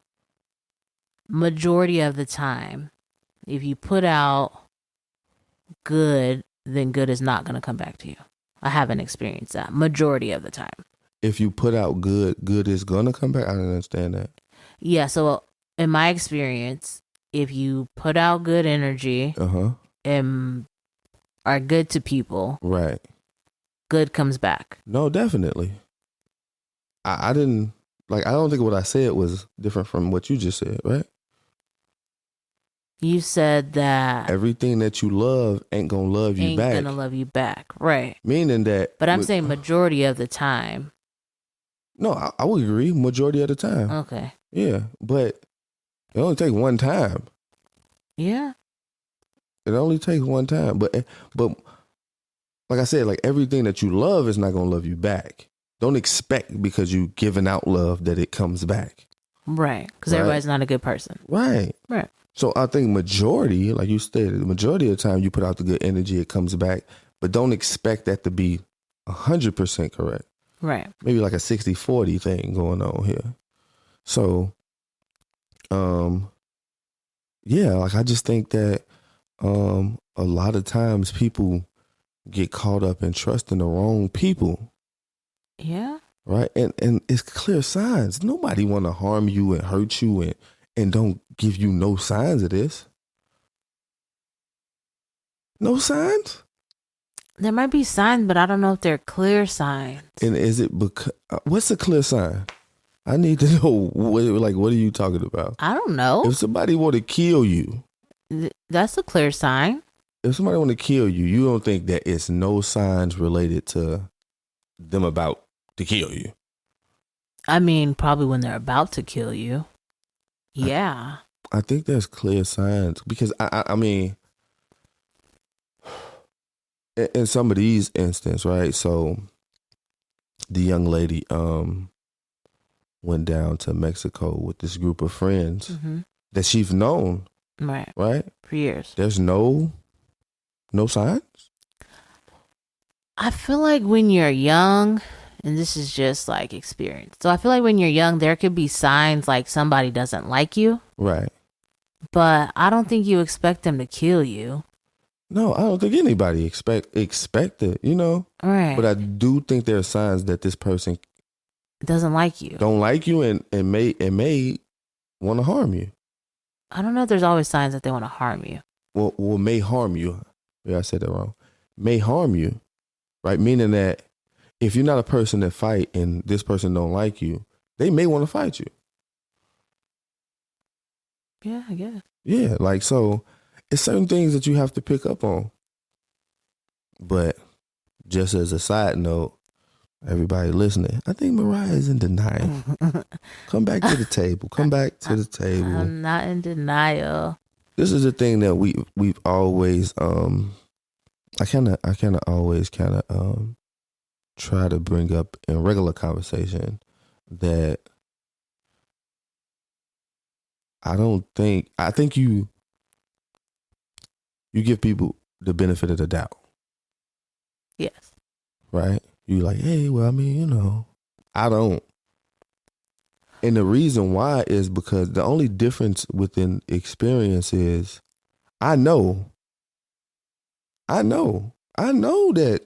majority of the time, if you put out good, then good is not going to come back to you. I haven't experienced that majority of the time.
If you put out good, good is going to come back? I don't understand that.
Yeah, so in my experience, if you put out good energy and are good to people,
right,
good comes back.
No, definitely. I didn't, I don't think what I said was different from what you just said, right?
You said that
everything that you love ain't gonna love you back.
Ain't gonna love you back, right?
Meaning that.
But I'm saying majority of the time.
No, I would agree. Majority of the time.
Okay.
Yeah, but it only takes one time.
Yeah.
It only takes one time, but like I said, everything that you love is not gonna love you back. Don't expect because you giving out love that it comes back.
Right. Because everybody's not a good person.
Right.
Right.
So I think majority, like you stated, the majority of the time you put out the good energy, it comes back. But don't expect that to be 100% correct.
Right.
Maybe like a 60-40 thing going on here. So, yeah, I just think that a lot of times people get caught up in trusting the wrong people.
Yeah.
Right. And it's clear signs. Nobody want to harm you and hurt you and don't give you no signs of this. No signs?
There might be signs, but I don't know if they're clear signs.
And is it because, what's a clear sign? I need to know, what are you talking about?
I don't know.
If somebody want to kill you.
That's a clear sign.
If somebody want to kill you, you don't think that it's no signs related to them about to kill you?
I mean, probably when they're about to kill you. Yeah.
I think there's clear signs because I mean, in some of these instances, right? So the young lady went down to Mexico with this group of friends that she's known.
Right.
Right?
For years.
There's no signs?
I feel like when you're young, and this is just like experience. So I feel like when you're young, there could be signs like somebody doesn't like you,
Right.
but I don't think you expect them to kill you.
No, I don't think anybody expect it, you know.
Right.
But I do think there are signs that this person
Doesn't like you.
don't like you and may want to harm you.
I don't know if there's always signs that they want to harm you.
Well, may harm you. Yeah, I said that wrong. May harm you, right? Meaning that if you're not a person that fight and this person don't like you, they may want to fight you.
Yeah, I guess.
Yeah, like so. It's certain things that you have to pick up on. But just as a side note, everybody listening, I think Moriah is in denial. Come back to the table. Come back to the table.
I'm not in denial.
This is the thing that we've always I kind of always try to bring up in regular conversation that I think you give people the benefit of the doubt.
Yes.
Right? You like, hey, well, I mean, you know, I don't. And the reason why is because the only difference within experience is I know that,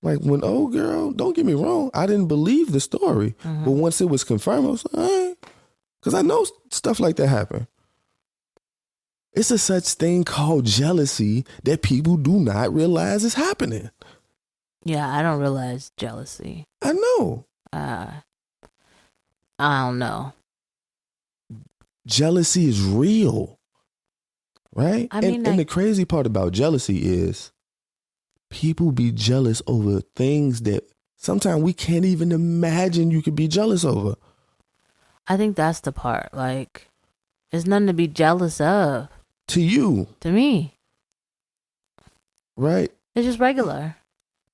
like, when old girl, don't get me wrong, I didn't believe the story.
Mm-hmm.
But once it was confirmed, I was like, all right. Because I know stuff like that happen. It's a such thing called jealousy that people do not realize is happening.
Yeah, I don't realize jealousy.
I know.
I don't know.
Jealousy is real. Right?
I mean,
and the crazy part about jealousy is people be jealous over things that sometimes we can't even imagine you could be jealous over.
I think that's the part. Like, there's nothing to be jealous of.
To you.
To me.
Right?
It's just regular.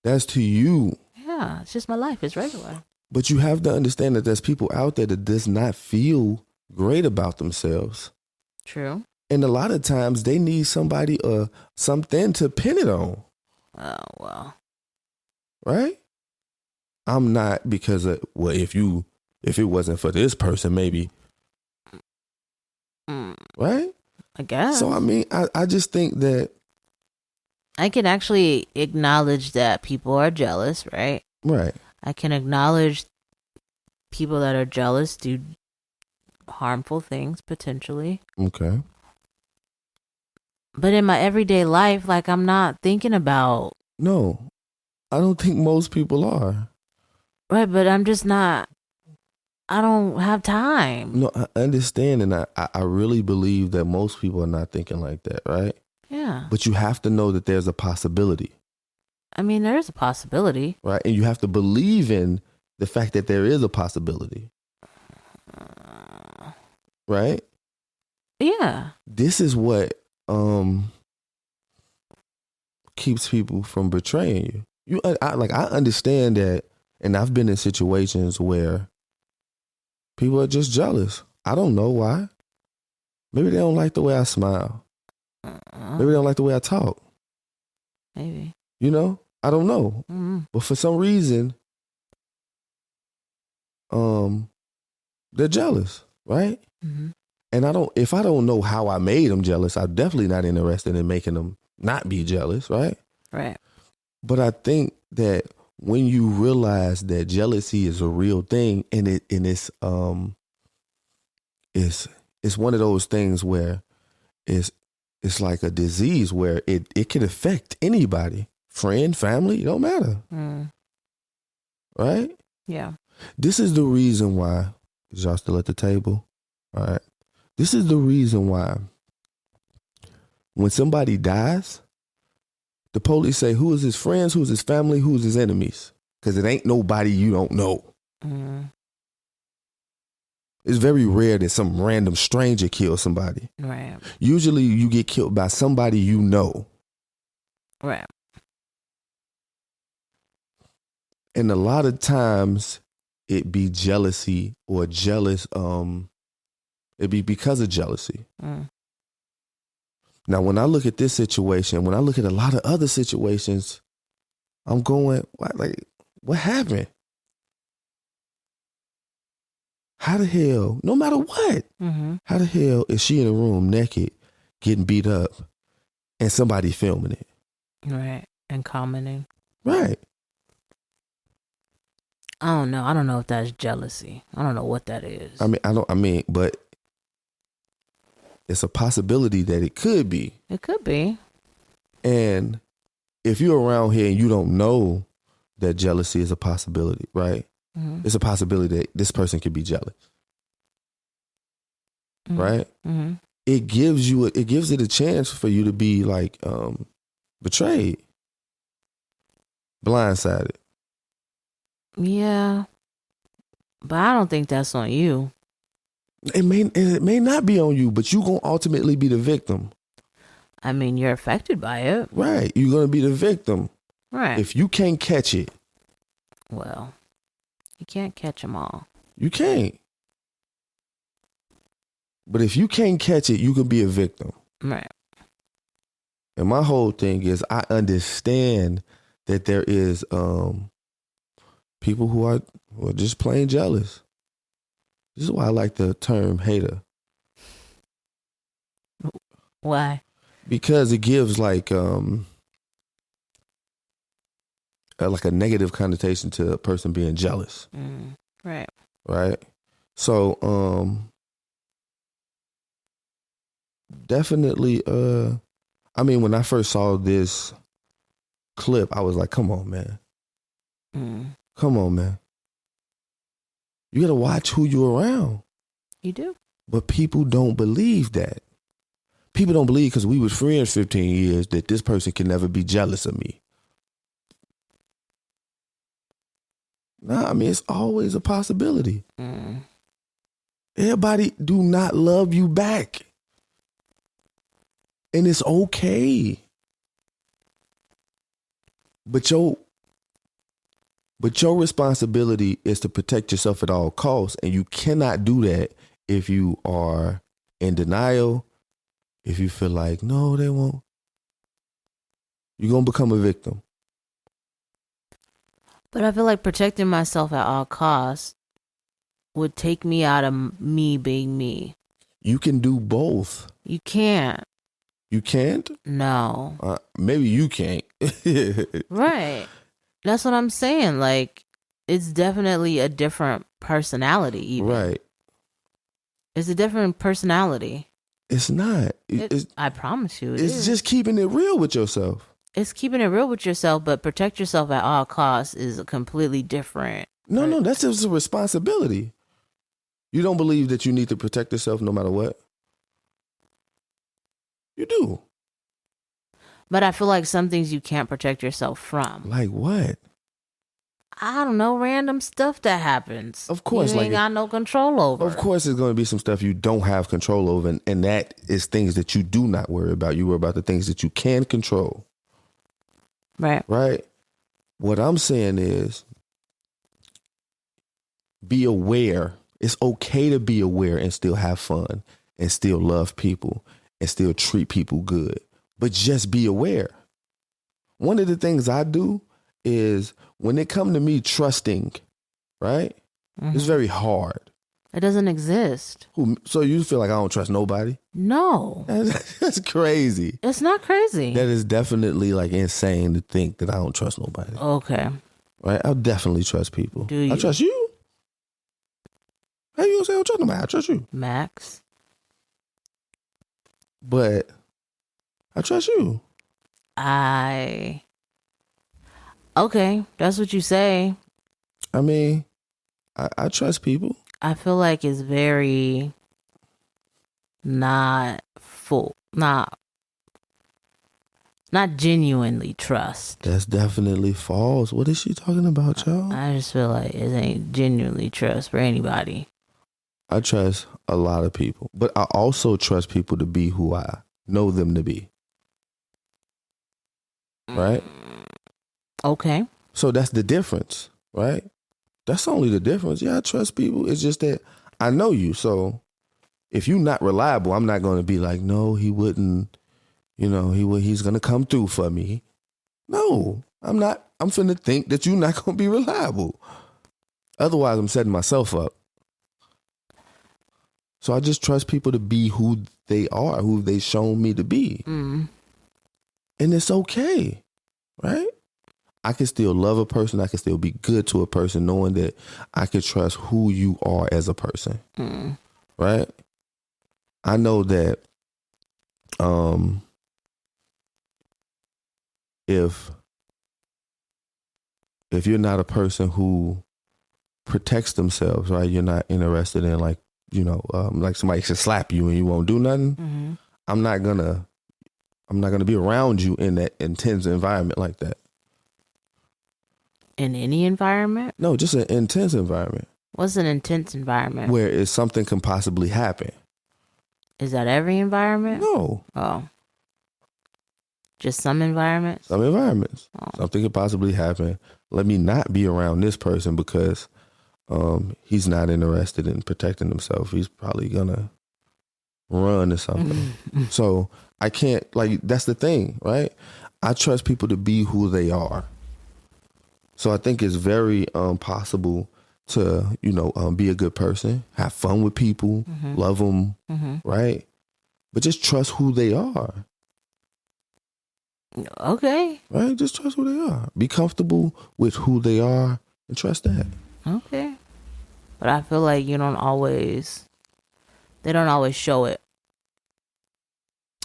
That's to you.
Yeah, it's just my life. It's regular.
But you have to understand that there's people out there that does not feel great about themselves.
True.
And a lot of times they need somebody or something to pin it on.
Oh, well.
Right? I'm not because of, well, if it wasn't for this person, maybe. Right?
I guess.
So, I mean, I just think that
I can actually acknowledge that people are jealous, right?
Right.
I can acknowledge people that are jealous do harmful things, potentially.
Okay.
But in my everyday life, like, I'm not thinking about...
No, I don't think most people are.
Right, but I'm just not... I don't have time.
No, I understand, and I really believe that most people are not thinking like that, right?
Yeah.
But you have to know that there's a possibility.
I mean, there is a possibility.
Right? And you have to believe in the fact that there is a possibility. Right?
Yeah.
This is what keeps people from betraying you. I understand that, and I've been in situations where people are just jealous. I don't know why. Maybe they don't like the way I smile. Maybe they don't like the way I talk.
Maybe.
You know? I don't know.
Mm-hmm.
But for some reason, they're jealous, right?
Mm-hmm.
And if I don't know how I made them jealous, I'm definitely not interested in making them not be jealous, right?
Right.
But I think that when you realize that jealousy is a real thing, and it's one of those things where it's like a disease where it can affect anybody, friend, family, it don't matter. Right?
Yeah.
This is the reason why, is y'all still at the table? All right. This is the reason why when somebody dies, the police say, who is his friends, who's his family, who's his enemies? Because it ain't nobody you don't know. It's very rare that some random stranger kills somebody.
Right.
Usually you get killed by somebody you know.
Right.
And a lot of times it be jealousy or jealous. It be because of jealousy. Now, when I look at this situation, when I look at a lot of other situations, I'm going, what happened? How the hell, no matter what, how the hell is she in a room naked, getting beat up, and somebody filming it?
Right. And commenting.
Right.
I don't know. I don't know if that's jealousy. I don't know what that is.
But it's a possibility that it could be.
It could be.
And if you're around here and you don't know that jealousy is a possibility, right? It's a possibility that this person could be jealous. Right? It gives it a chance for you to be like betrayed, blindsided.
Yeah. But I don't think that's on you.
It may not be on you, but you're going to ultimately be the victim.
I mean, you're affected by it.
Right. You're going to be the victim.
Right.
If you can't catch it.
Well, you can't catch them all.
You can't. But if you can't catch it, you can be a victim.
Right.
And my whole thing is I understand that there is people who are just plain jealous. This is why I like the term hater.
Why?
Because it gives like a negative connotation to a person being jealous.
Right.
Right. So definitely when I first saw this clip, I was like, come on, man. Come on, man. You got to watch who you're around.
You do.
But people don't believe that. People don't believe because we was friends 15 years that this person can never be jealous of me. Nah, it's always a possibility. Everybody do not love you back. And it's okay. But your responsibility is to protect yourself at all costs. And you cannot do that if you are in denial, if you feel like, no, they won't. You're going to become a victim.
But I feel like protecting myself at all costs would take me out of me being me.
You can do both.
You can't.
You can't?
No.
Maybe you can't.
Right. That's what I'm saying. Like, it's definitely a different personality even.
Right.
It's a different personality.
It's not.
I promise you.
It's just keeping it real with yourself.
It's keeping it real with yourself, but protect yourself at all costs is a completely different.
No, that's just a responsibility. You don't believe that you need to protect yourself no matter what? You do.
But I feel like some things you can't protect yourself from.
Like what?
I don't know, random stuff that happens.
Of course.
You ain't got no control over.
Of course there's going to be some stuff you don't have control over, and that is things that you do not worry about. You worry about the things that you can control.
Right.
Right? What I'm saying is be aware. It's okay to be aware and still have fun and still love people and still treat people good. But just be aware. One of the things I do is when it comes to me trusting, right? It's very hard.
It doesn't exist.
So you feel like I don't trust nobody?
No.
That's crazy.
It's not crazy.
That is definitely like insane to think that I don't trust nobody.
Okay.
Right? I'll definitely trust people.
Do you?
I trust you. How you gonna say I don't trust nobody? I trust you.
Max.
But I trust you.
Okay, that's what you say.
I trust people.
I feel like it's very not genuinely trust.
That's definitely false. What is she talking about, y'all?
I just feel like it ain't genuinely trust for anybody.
I trust a lot of people, but I also trust people to be who I know them to be. Right?
Okay.
So that's the difference, right? That's only the difference. Yeah, I trust people. It's just that I know you. So if you're not reliable, I'm not going to be like, no, he wouldn't, he's going to come through for me. No, I'm not I'm finna think that you're not gonna be reliable. Otherwise, I'm setting myself up. So I just trust people to be who they are, who they shown me to be.
Mm.
And it's okay, right? I can still love a person. I can still be good to a person knowing that I can trust who you are as a person, right? I know that if you're not a person who protects themselves, right? You're not interested in like somebody should slap you and you won't do nothing.
Mm-hmm.
I'm not gonna be around you in that intense environment like that.
In any environment?
No, just an intense environment.
What's an intense environment?
Where something can possibly happen.
Is that every environment?
No.
Oh. Just some environments?
Some environments.
Oh.
Something could possibly happen. Let me not be around this person because he's not interested in protecting himself. He's probably gonna run or something. So I can't, like, that's the thing, right? I trust people to be who they are. So I think it's very possible to, be a good person, have fun with people, love them, right? But just trust who they are.
Okay.
Right? Just trust who they are. Be comfortable with who they are and trust that.
Okay. But I feel like they don't always show it.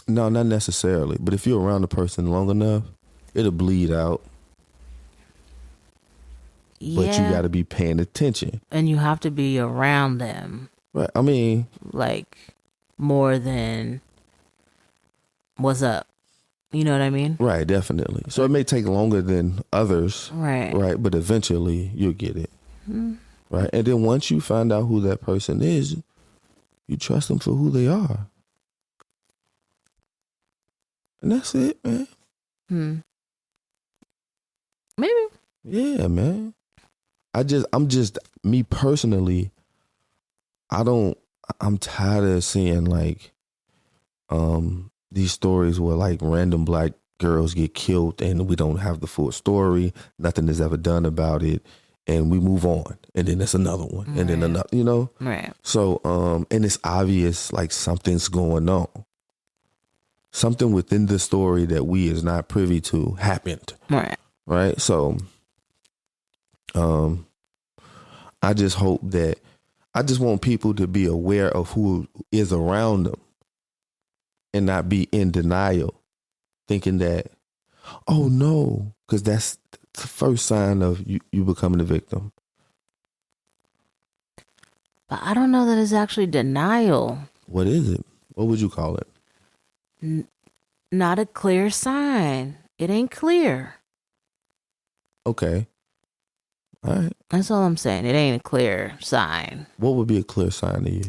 No, not necessarily. But if you're around the person long enough, it'll bleed out.
Yeah.
But you got to be paying attention.
And you have to be around them.
Right. I mean,
like, more than what's up. You know what I mean?
Right, definitely. So it may take longer than others.
Right.
Right. But eventually you'll get it. Right. And then once you find out who that person is, you trust them for who they are. And that's it, man.
Maybe.
Yeah, man. I'm just me personally, I'm tired of seeing like these stories where like random black girls get killed and we don't have the full story. Nothing is ever done about it. And we move on. And then there's another one. And then another,
Right.
So, and it's obvious like something's going on. Something within the story that we is not privy to happened.
Right.
Right. So, I just want people to be aware of who is around them and not be in denial, thinking that, oh no, because that's the first sign of you becoming a victim.
But I don't know that it's actually denial.
What is it? What would you call it?
Not a clear sign. It ain't clear.
Okay. All right.
That's all I'm saying. It ain't a clear sign.
What would be a clear sign to you?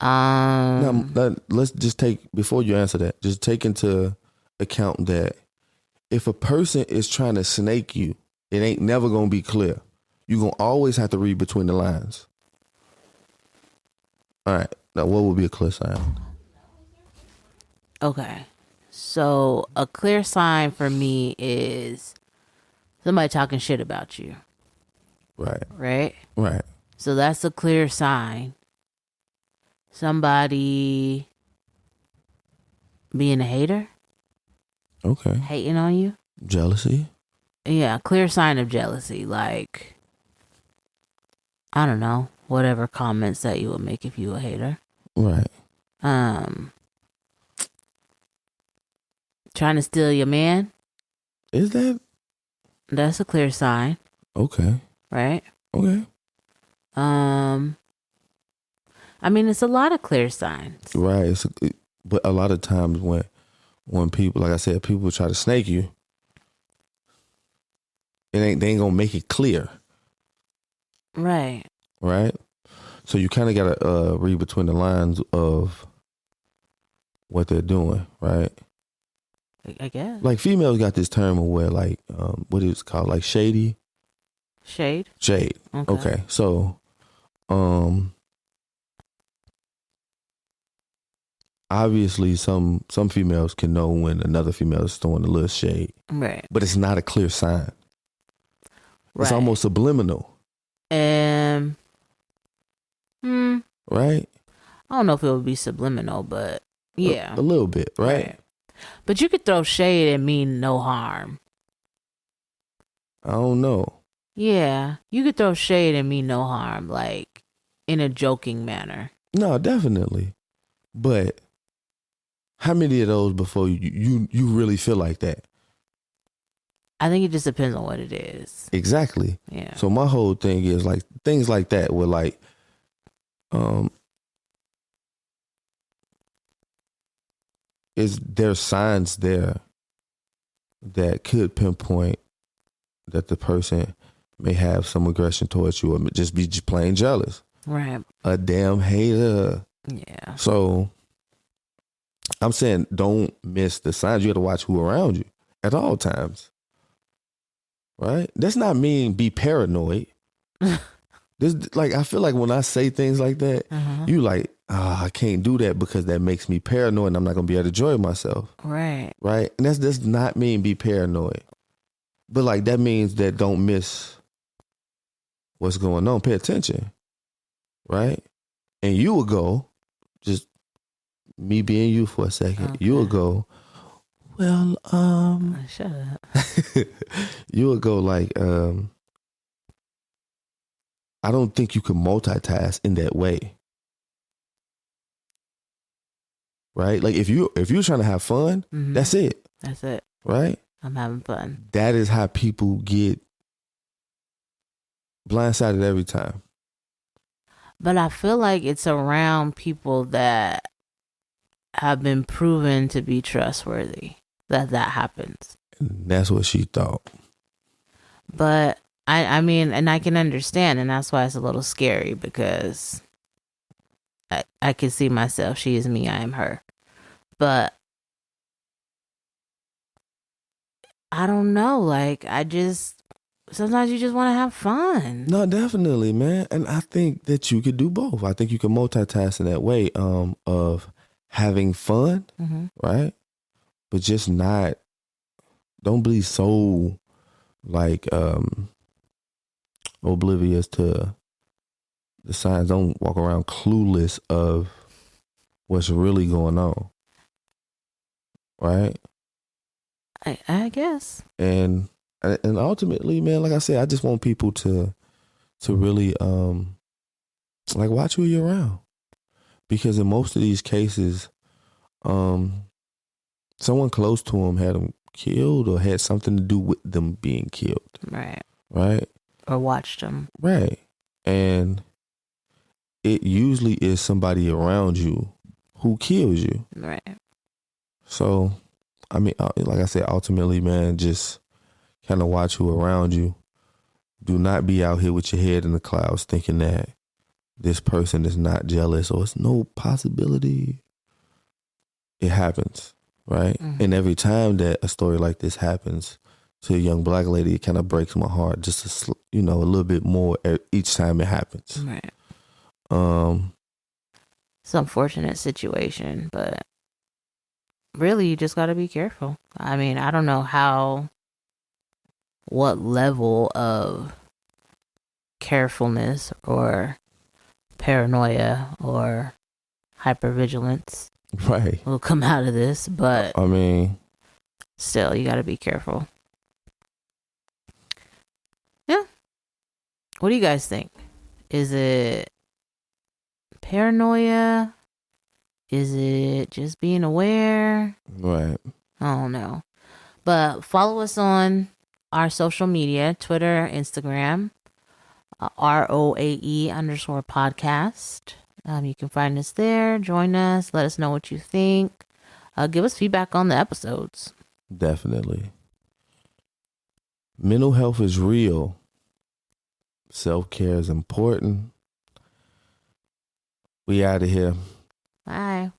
Now, let's just before you answer that, just take into account that if a person is trying to snake you, it ain't never going to be clear. You're going to always have to read between the lines. All right. Now, what would be a clear sign?
Okay. So a clear sign for me is somebody talking shit about you.
Right.
Right?
Right.
So that's a clear sign. Somebody being a hater.
Okay.
Hating on you.
Jealousy.
Yeah, clear sign of jealousy. Like, I don't know, whatever comments that you would make if you a hater.
Right.
Trying to steal your man.
Is that?
That's a clear sign.
Okay.
Right?
Okay.
I mean, it's a lot of clear signs.
Right. But a lot of times when people, like I said, people try to snake you, they ain't gonna make it clear.
Right.
Right. So you kind of gotta read between the lines of what they're doing. Right.
I guess.
Like females got this term where like what is it called, like shady.
Shade.
Okay. So obviously some females can know when another female is throwing a little shade.
Right.
But it's not a clear sign. It's almost subliminal. Right?
I don't know if it would be subliminal, but yeah.
A little bit, right?
But you could throw shade and mean no harm.
I don't know.
Yeah. You could throw shade and mean no harm, like in a joking manner.
No, definitely. But how many of those before you really feel like that?
I think it just depends on what it is.
Exactly.
Yeah.
So my whole thing is like things like that where like is there signs there that could pinpoint that the person may have some aggression towards you or just be plain jealous.
Right.
A damn hater.
Yeah.
So I'm saying don't miss the signs. You got to watch who around you at all times. Right? That's not mean be paranoid. This like I feel like when I say things like that, you like, I can't do that because that makes me paranoid and I'm not gonna be able to enjoy myself.
Right.
Right? And that does not mean be paranoid. But like that means that don't miss what's going on. Pay attention. Right? And you will go, just me being you for a second, you will go, well,
shut up.
you will go like, I don't think you can multitask in that way. Right? Like if you're trying to have fun, that's it.
That's it.
Right?
I'm having fun.
That is how people get blindsided every time.
But I feel like it's around people that have been proven to be trustworthy that happens.
And that's what she thought.
But I mean, and I can understand, and that's why it's a little scary because I can see myself. She is me, I am her. But I don't know. Like, sometimes you just want to have fun.
No, definitely, man. And I think that you could do both. I think you can multitask in that way of having fun, right? But just don't be so like oblivious to the signs. Don't walk around clueless of what's really going on. Right?
I guess.
And ultimately, man, like I said, I just want people to really like watch who you're around. Because in most of these cases, someone close to them had them killed or had something to do with them being killed.
Right.
Right?
Or watched them.
Right. And it usually is somebody around you who kills you.
Right.
So, I mean, like I said, ultimately, man, just kind of watch who around you. Do not be out here with your head in the clouds thinking that this person is not jealous or it's no possibility. It happens, right? And every time that a story like this happens to a young black lady, it kind of breaks my heart just a little bit more each time it happens.
Right. It's an unfortunate situation, but really you just got to be careful. I mean, I don't know what level of carefulness or paranoia or hypervigilance will come out of this, but
I mean,
still, you got to be careful. Yeah. What do you guys think? Is it paranoia? Is it just being aware?
Right.
I don't know. But follow us on our social media, Twitter, Instagram, ROAE_podcast. You can find us there. Join us. Let us know what you think. Give us feedback on the episodes.
Definitely. Mental health is real. Self-care is important. We out of here.
Bye.